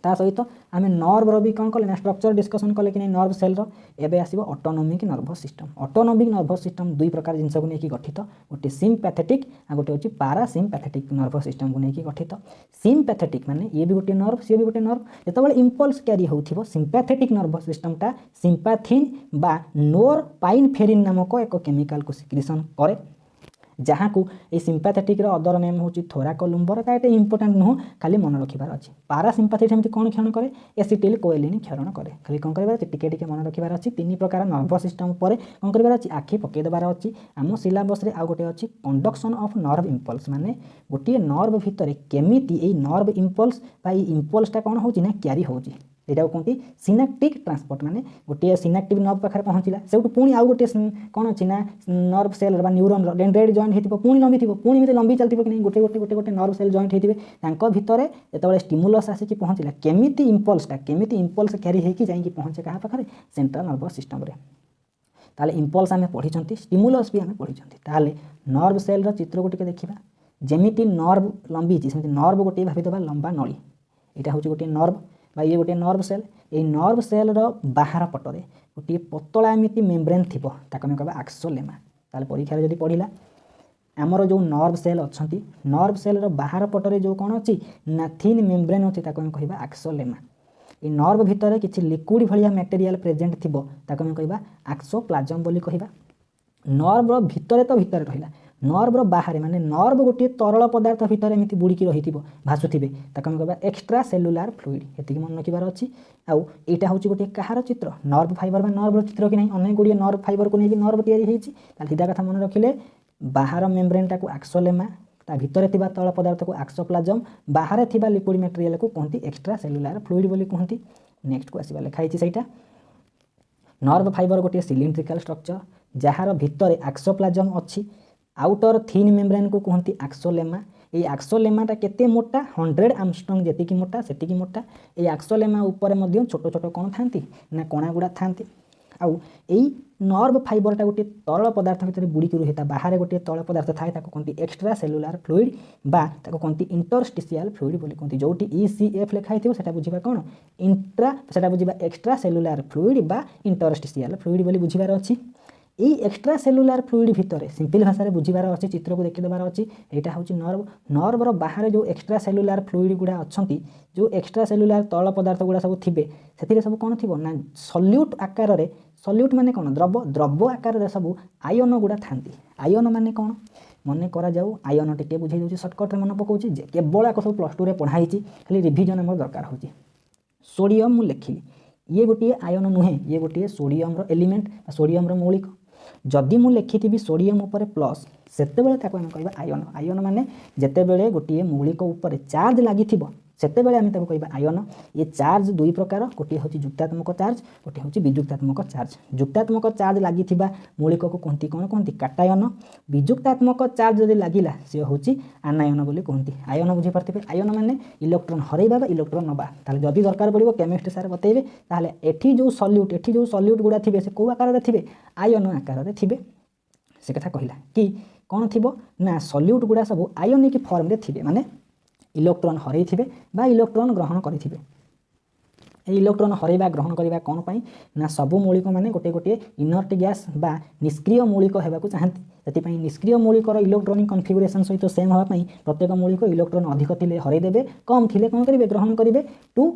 ता सहित आमे नर्व रो भी कोन कले ना स्ट्रक्चर डिस्कशन कले कि नर्व सेल रो एबे आसीबो ऑटोनोमिक नर्वस सिस्टम दुई प्रकार जिंस को नेकी गठित गोटे सिम्पैथेटिक आ गोटे होची पारासिम्पैथेटिक नर्वस सिस्टम को नेकी गठित सिम्पैथेटिक माने ये भी गोटे नर्व से भी गोटे नर्व जेतबेले इंपल्स कैरी होथिबो सिम्पैथेटिक नर्वस सिस्टम ता सिम्पैथिन बा नोरपाइनफेरिन नामक एक केमिकल को सिक्रीशन करे जहाँ को ये सिम्पैथेटिक रो अदर नेम होची थोराकोलुम्बर ता एटे इंपोर्टेंट नुह खाली मन रखिबार अछि पारासिम्पैथिक एमती कोन क्षरण करे एसिटिल कोएलिन क्षरण करे खाली कोन करबार अछि टिके मन रखिबार अछि तीन प्रकार नर्वस सिस्टम परे कोन करबार अछि आखि पके देबार अछि आम सिलेबस रे आ गोटे अछि कंडक्शन ऑफ नर्व इंपल्स माने गोटे नर्व भितरे केमिति ए नर्व इंपल्स बा ए इंपल्स ता कोन होची ना क्यारी होची एटा कोनती सिनेप्टिक ट्रांसपोर्ट माने गोटे सिनेप्टिक नर्व पाखरे पहुँचला सेउटु पुणी आउ गोटे कोन अछि ना नर्व सेल बा न्यूरॉन रो डेंड्राइट जॉइंट हेतिबो पुणी लंबी थिबो पुणी मिते लंबी चलतिबो कि नै गोटे नर्व सेल जॉइंट हेतिबे तांको भितरे जेतबेले स्टिमुलस आसी कि पहुँचला केमिति इंपल्स क्यारी हेकी जाई कि पहुँचे कहा पाखरे सेंट्रल नर्वस सिस्टम रे ताले इंपल्स आमे पढिचंती स्टिमुलस भी आमे पढिचंती ताले नर्व सेल रो चित्र गोटे देखिबा जेमिति नर्व लंबी छि सेमिति नर्व गोटे भाबी दबा लंबा नळी एटा होची गोटे नर्व बा ये गोटे नर्व सेल ए नर्व सेल रो बाहर पटरे गोटे पतला एमिति मेम्ब्रेन थिबो ताको हम कहबा आक्सोलेमा ताले परीक्षा रे जदी पढिला हमर जो नर्व सेल अछंती नर्व सेल रो बाहर पटरे जो कोन अछि ना थिन मेम्ब्रेन अछि ताको हम कहबा आक्सोलेमा ए नर्व भितरे किछि लिक्विड भलिया मटेरियल प्रेजेंट थिबो ताको हम कहबा आक्सोप्लाज्म बोली कहबा नर्व रो भितरे तो भितरे रहिला नर्व रो बाहर माने नर्व गोटे तरल पदार्थ भितर एमिति बुड़ी की रहिथिबो भासुथिबे ताको हम कहबा एक्स्ट्रा सेलुलार फ्लूइड एतिकी मन रखिबार अछि आउ एटा होची गोटे कहार चित्र नर्व फाइबर बा नर्व रो चित्र कि नै अनेक गुडी नर्व फाइबर को नै कि नर्व तयारी हेछि ताल सीधा कथा मन रखिले बाहर मेम्ब्रेन टाको आक्सोलेमा ता भितरे थिबा तरल पदार्थ को आक्सोप्लाज्म बाहर थिबा लिक्विड मटेरियल को कोनती एक्स्ट्रा सेलुलार फ्लूइड बोली कहंती नेक्स्ट को आसीबा लिखा हेछि सेटा नर्व फाइबर गोटे सिलिंड्रिकल स्ट्रक्चर जहार भितरे आक्सोप्लाज्म अछि आउटर थिन मेम्ब्रेन को कहती आक्सोलेमा ये आक्सोलेमाटा केते मोटा 100 आर्मस्ट्रंग जेतिकी मोटा सेतिकी मोटा ये आक्सोलेमा ऊपर मध्य छोट छोट कोन थांती ना कोना गुडा थांती आउ एई नर्व फाइबरटा गोटे तरल पदार्थ भितर बुड़ी के रहिता बाहर गोटे तरल पदार्थ थाए ताको कोनती एक्स्ट्रा सेलुलार फ्लूइड बा ताको कोनती इंटरस्टिशियल फ्लूइड बोली कोनती जोटी ECF लिखा हिथिबो सेटा बुझिबा कोन इंट्रा सेटा बुझिबा एक्स्ट्रा सेलुलार फ्लूइड बा इंटरस्टिशियल फ्लूइड बोली बुझिबार अछि এই एक्स्ट्रा सेलुलार फ्लूइड भितरे सिंपल भाषा रे बुझिबार अछि चित्र को देखि देबार अछि एटा होची नर्व रो बाहर जो एक्स्ट्रा सेलुलार फ्लूइड गुडा अछंती जो एक्स्ट्रा सेलुलार तरल पदार्थ गुडा सब थिबे सेतिरे सब कोन थिबो ना सॉल्यूट आकार रे सॉल्यूट माने कोन द्रव आकार रे सब आयन गुडा थांती आयन माने कोन मने करा जाऊ आयन टिके बुझाई देउची शॉर्टकट रे मन पकोची जे केवल आको सब +2 रे पढाईची खाली रिवीजन हमर दरकार होची सोडियम मु लिखिली ये गोटे आयन नुहे ये गोटे सोडियम रो एलिमेंट सोडियम रो मौलिक जदि मु लिखिथिबी सोडियम ऊपर प्लस सेते बेले ताको हम कहबा आयन आयन माने जेते बेले गोटे मौलिक ऊपर चार्ज लागिथिबो सेते बेले हम ताको कहबा आयन ये चार्ज दुई प्रकार गोटे होची जुक्तात्मक चार्ज गोटे होची विजुक्तात्मक चार्ज जुक्तात्मक चार्ज लागिथिबा मौलिक को कोनती कोन कोनती काटायन विजुक्तात्मक चार्ज जदि लागिला से होची आनायन बोली कोनती आयन बुझी परथिबे आयन माने इलेक्ट्रॉन हरैबा बा इलेक्ट्रॉन नबा ताले जदि दरकार पड़िबो केमिस्ट्री सार बतैबे ताले एठी जो सॉल्यूट गुडा थिबे से को आकार रे थिबे आयन आकार रे थिबे से कथा कहिला कि कोन थिबो ना सॉल्यूट गुडा सब आयनिक फॉर्म रे थिबे माने इलेक्ट्रॉन हरैथिबे बा इलेक्ट्रॉन ग्रहण करिथिबे इलेक्ट्रॉन हरैबा ग्रहण करवा कौन पाई ना सबु मौलिक मैंने गोटे गोटे इनर्ट गैस बा निष्क्रिय मौलिक होगा चाहती से निष्क्रिय मौलिकर इलेक्ट्रॉनिक कन्फिगुरेशन सहित सेम होगापी प्रत्येक मौलिक इलेक्ट्रॉन अधिक थे हरईदेवे कम थे कौन करेंगे ग्रहण करेंगे to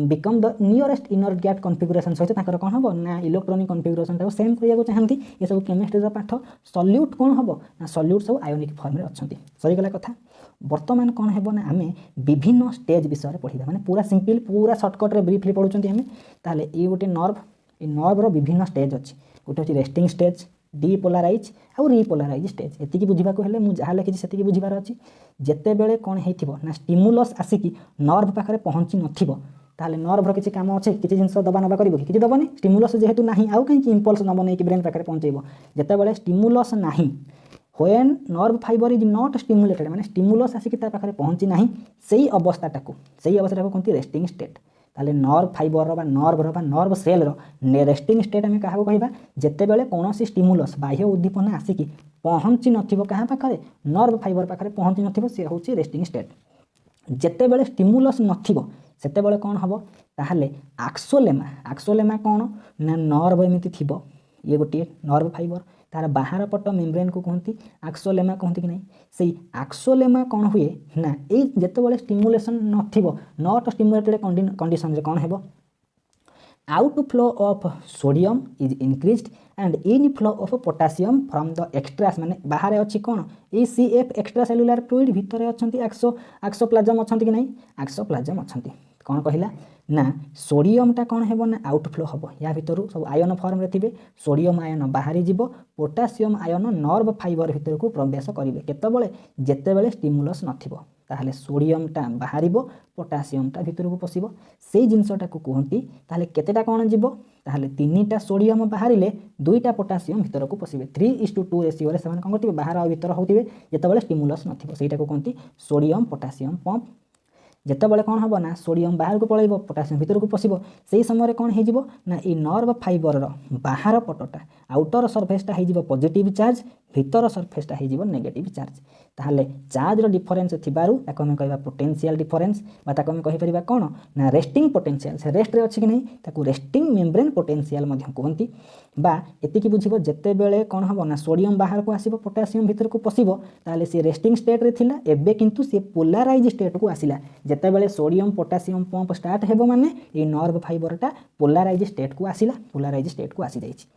become the nearest inert gas configuration सहित कौन हम ना इलेक्ट्रॉनिक कन्फिगुरेशन सेम करने चाहती ये सब केमिस्ट्री पाठ सल्यूट कौन हम ना सल्यूट सब आयोनिक फॉर्म में अच्छा सरीगला कथा बर्तमान कौन है ना आम विभिन्न स्टेज विषय पढ़ा माने पूरा सिंपल पूरा सर्टकट्रे ब्रीफली पढ़ुंट आम ताले ये गोटे नर्व विभिन्न स्टेज अच्छी गोटे अच्छी रेस्टिंग स्टेज डीपोलाराइज आउ रिपोलाराइज स्टेज एतिकी बुझा मुझे लिखी से बुझार अच्छी जिते बड़े कौन होना स्टिमुलस आसिकी नर्व पाखे पहुँची नथिबो ताले नर्वर किसी काम अच्छे किसी जिन दबा नबा करी कि दबनी स्टिमुलस जेहेतु ना आउ कहीं इम्पल्स नब नहीं ब्रेन पाखे पहुँचेब जिते स्टिमुलस ना when nerve fibre is not stimulated माने स्टिमुलस आसिक पाखे पहुँची ना से अवस्था कहती रेस्टिंग स्टेट ताले nerve fibre nerve cell resting state आम क्या कहवा जिते बड़े कौन स्टिमुलस बाह्य उद्दीपना आसिक पहुँची नथिबो क्या पाखे नर्व फाइबर पाखे पहुँची नथिबो से हूँ रेस्टिंग स्टेट जिते बड़े स्टिमुलस नथिबो सेते बड़े कौन हम ताहले आक्सोलेमा कौन ना नर्व एमती थिबो ये गोटे नर्व फाइबर तार बाहर पट मेम्ब्रेन को कहती आक्सोलेमा कहती कि नहीं से आक्सोलेमा कौन हुए ना ये जिते स्टिमुलेसन नथिबो नॉट स्टिमुलेटेड कंडीशन कौन है outflow of sodium is increased and inflow of potassium from the extras माने बाहर अच्छी कौन A C F extracellular fluid भितर अच्छा आक्सोप्लाज्म अच्छा कि नहीं आक्सोप्लाज्म अच्छा कौन कहला ना सोडियमटा कौन है ना आउटफ्लो हम या भितर सब आयन फॉर्म रे थिबे सोडियम आयन बाहरी जीव पोटासियम आयन नर्व फाइबर भितर को प्रवेश करेंगे केतबले जेतेबेले स्टिमुलस नथिबो ताहले सोडियमटा बाहर पोटासियमटा भितर को पशिबो से जिनसटा को कहती ताहले केतेटा कौन जीव ताहले 3टा सोडियम बाहर 2टा पोटासियम भितर को पशिबे 3:2 रेशियो रे से कौन करथिबे बाहर आ भितर होतिबे जेतेबेले स्टिमुलस नथिबो सेटा को कहती सोडियम पोटासियम पंप जितेबाला कौन हम ना सोडियम बाहर को पलैब पोटासियम भितर को पशिब से समय कौन हो ना ये नर्व फाइबर बाहर पटटा आउटर सरफेसटा हो पॉजिटिव चार्ज भितर सरफेसटा हो नेगेटिव चार्ज ताहले चार्ज डिफरेन्स थिबारु ताको हम कहबा पोटेंशियल डिफरेन्स बा ताको हम कहि परिबा कोन ना रेस्टिंग पोटेंशियल से रेस्ट रे अछि कि नहीं ताको रेस्टिंग मेम्ब्रेन पोटेंशियल मध्य कहंती बा एतिकी बुझिबो जत्ते बेले कोन हबो ना सोडियम बाहर को आसीबो पोटासियम भितर को पसिबो ताहले से रेस्टिंग स्टेट रे थिला एबे किंतु से पोलराइज स्टेट को आसिला जत्ते बेले सोडियम पोटासियम पंप स्टार्ट हेबो माने ए नर्व फाइबरटा पोलराइज स्टेट को आसिला पोलराइज स्टेट को आसी जाइछि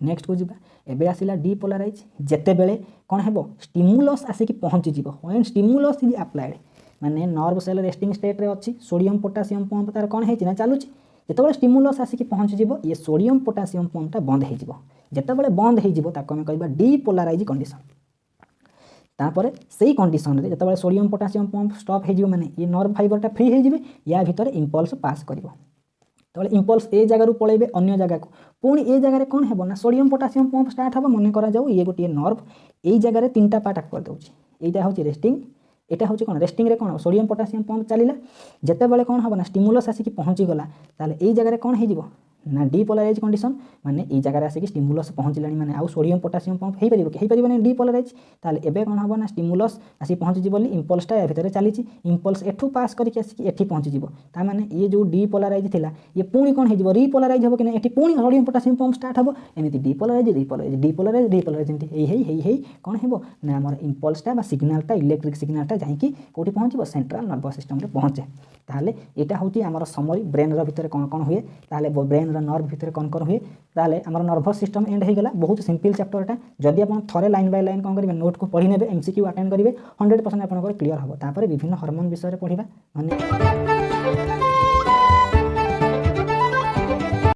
नेक्स्ट को जीवा एबे आसिला डीपोलराइज जेते बेले कौन हेबो स्टिमुलस आसिक पहुँची जीवो व्हेन स्टिमुलस इज अप्लाइड माने नर्व सेल रेस्टिंग स्टेट रे अछि सोडियम पोटासियम पंप तार कौन हेछि ना चालुछि जेतेबेले स्टिमुलस आसिक पहुँची जीवो ये सोडियम पोटासियम पंपटा बंद हे जीवो जेतेबेले बंद हे जीवो ताको हम कहबा डीपोलराइज कंडीशन तापर सेही कंडीशन रे जेतेबेले सोडियम पोटासियम पंप स्टॉप हे जीवो माने ये नर्व फाइबरटा फ्री हे जीवे या भितर इंपल्स पास करिवो तो इंपल्स ए जगह पलैबे अन्य जगह को पुणी ए जगह कौन है ना सोडियम पोटासियम पंप स्टार्ट हम मन करा जाऊ ये गोटे नर्व यही जगह 3टा पार्ट कर दउछि एटा होछि रेस्टिंग एटा होछि कोन रेस्टिंग रे कोन सोडियम पोटासियम पंप चलिला जेते बेले कोन हम ना स्टिमुलस आसिक पहुँची गला ताले एही जगह कोन हे जीवो ना डीपोलराइज कंडीशन माने ई जगह आसिक स्टिमुलस पहुँचलानी माने आउ सोडियम पोटासियम पंप हे परिबो नै डीपोलराइज ताले एबे कोन हबो ना स्टिमुलस आसी पहुँची जीवली इंपल्सटा या भितर चलीछि इंपल्स एठू पास करके आसिक एठी पहुँची जीवो ता माने ये जो डीपोलराइज थिला ये पुणी कोन हे जीवो रिपोलराइज हबो कि नै एठी पुणी सोडियम पोटासियम पंप स्टार्ट हबो एमिति डीपोलराइज रिपोलराइज डीपोलराइज रिपोलराइज एमति हेई कोन हेबो ना हमर इंपल्सटा बा सिग्नलटा इलेक्ट्रिक सिग्नलटा जाईकी कोठी पहुँचबो सेंट्रल नर्वस सिस्टम रे पहुँचे ताले एटा होती हमर समरी ब्रेन रो भितर कोन कोन हुए ताले ब्रेन नर्व भितर कौन कौन हुए ताले आमर नर्वस सिस्टम एंड हो गला बहुत सिंपल चैप्टरटा जदि आप थरे लाइन बाय लाइन कौन करेंगे नोट को पढ़ी नेबे एमसीक्यू अटेंड करेंगे 100% आपन क्लियर हम तापर विभिन्न हार्मोन विषय पढ़ा।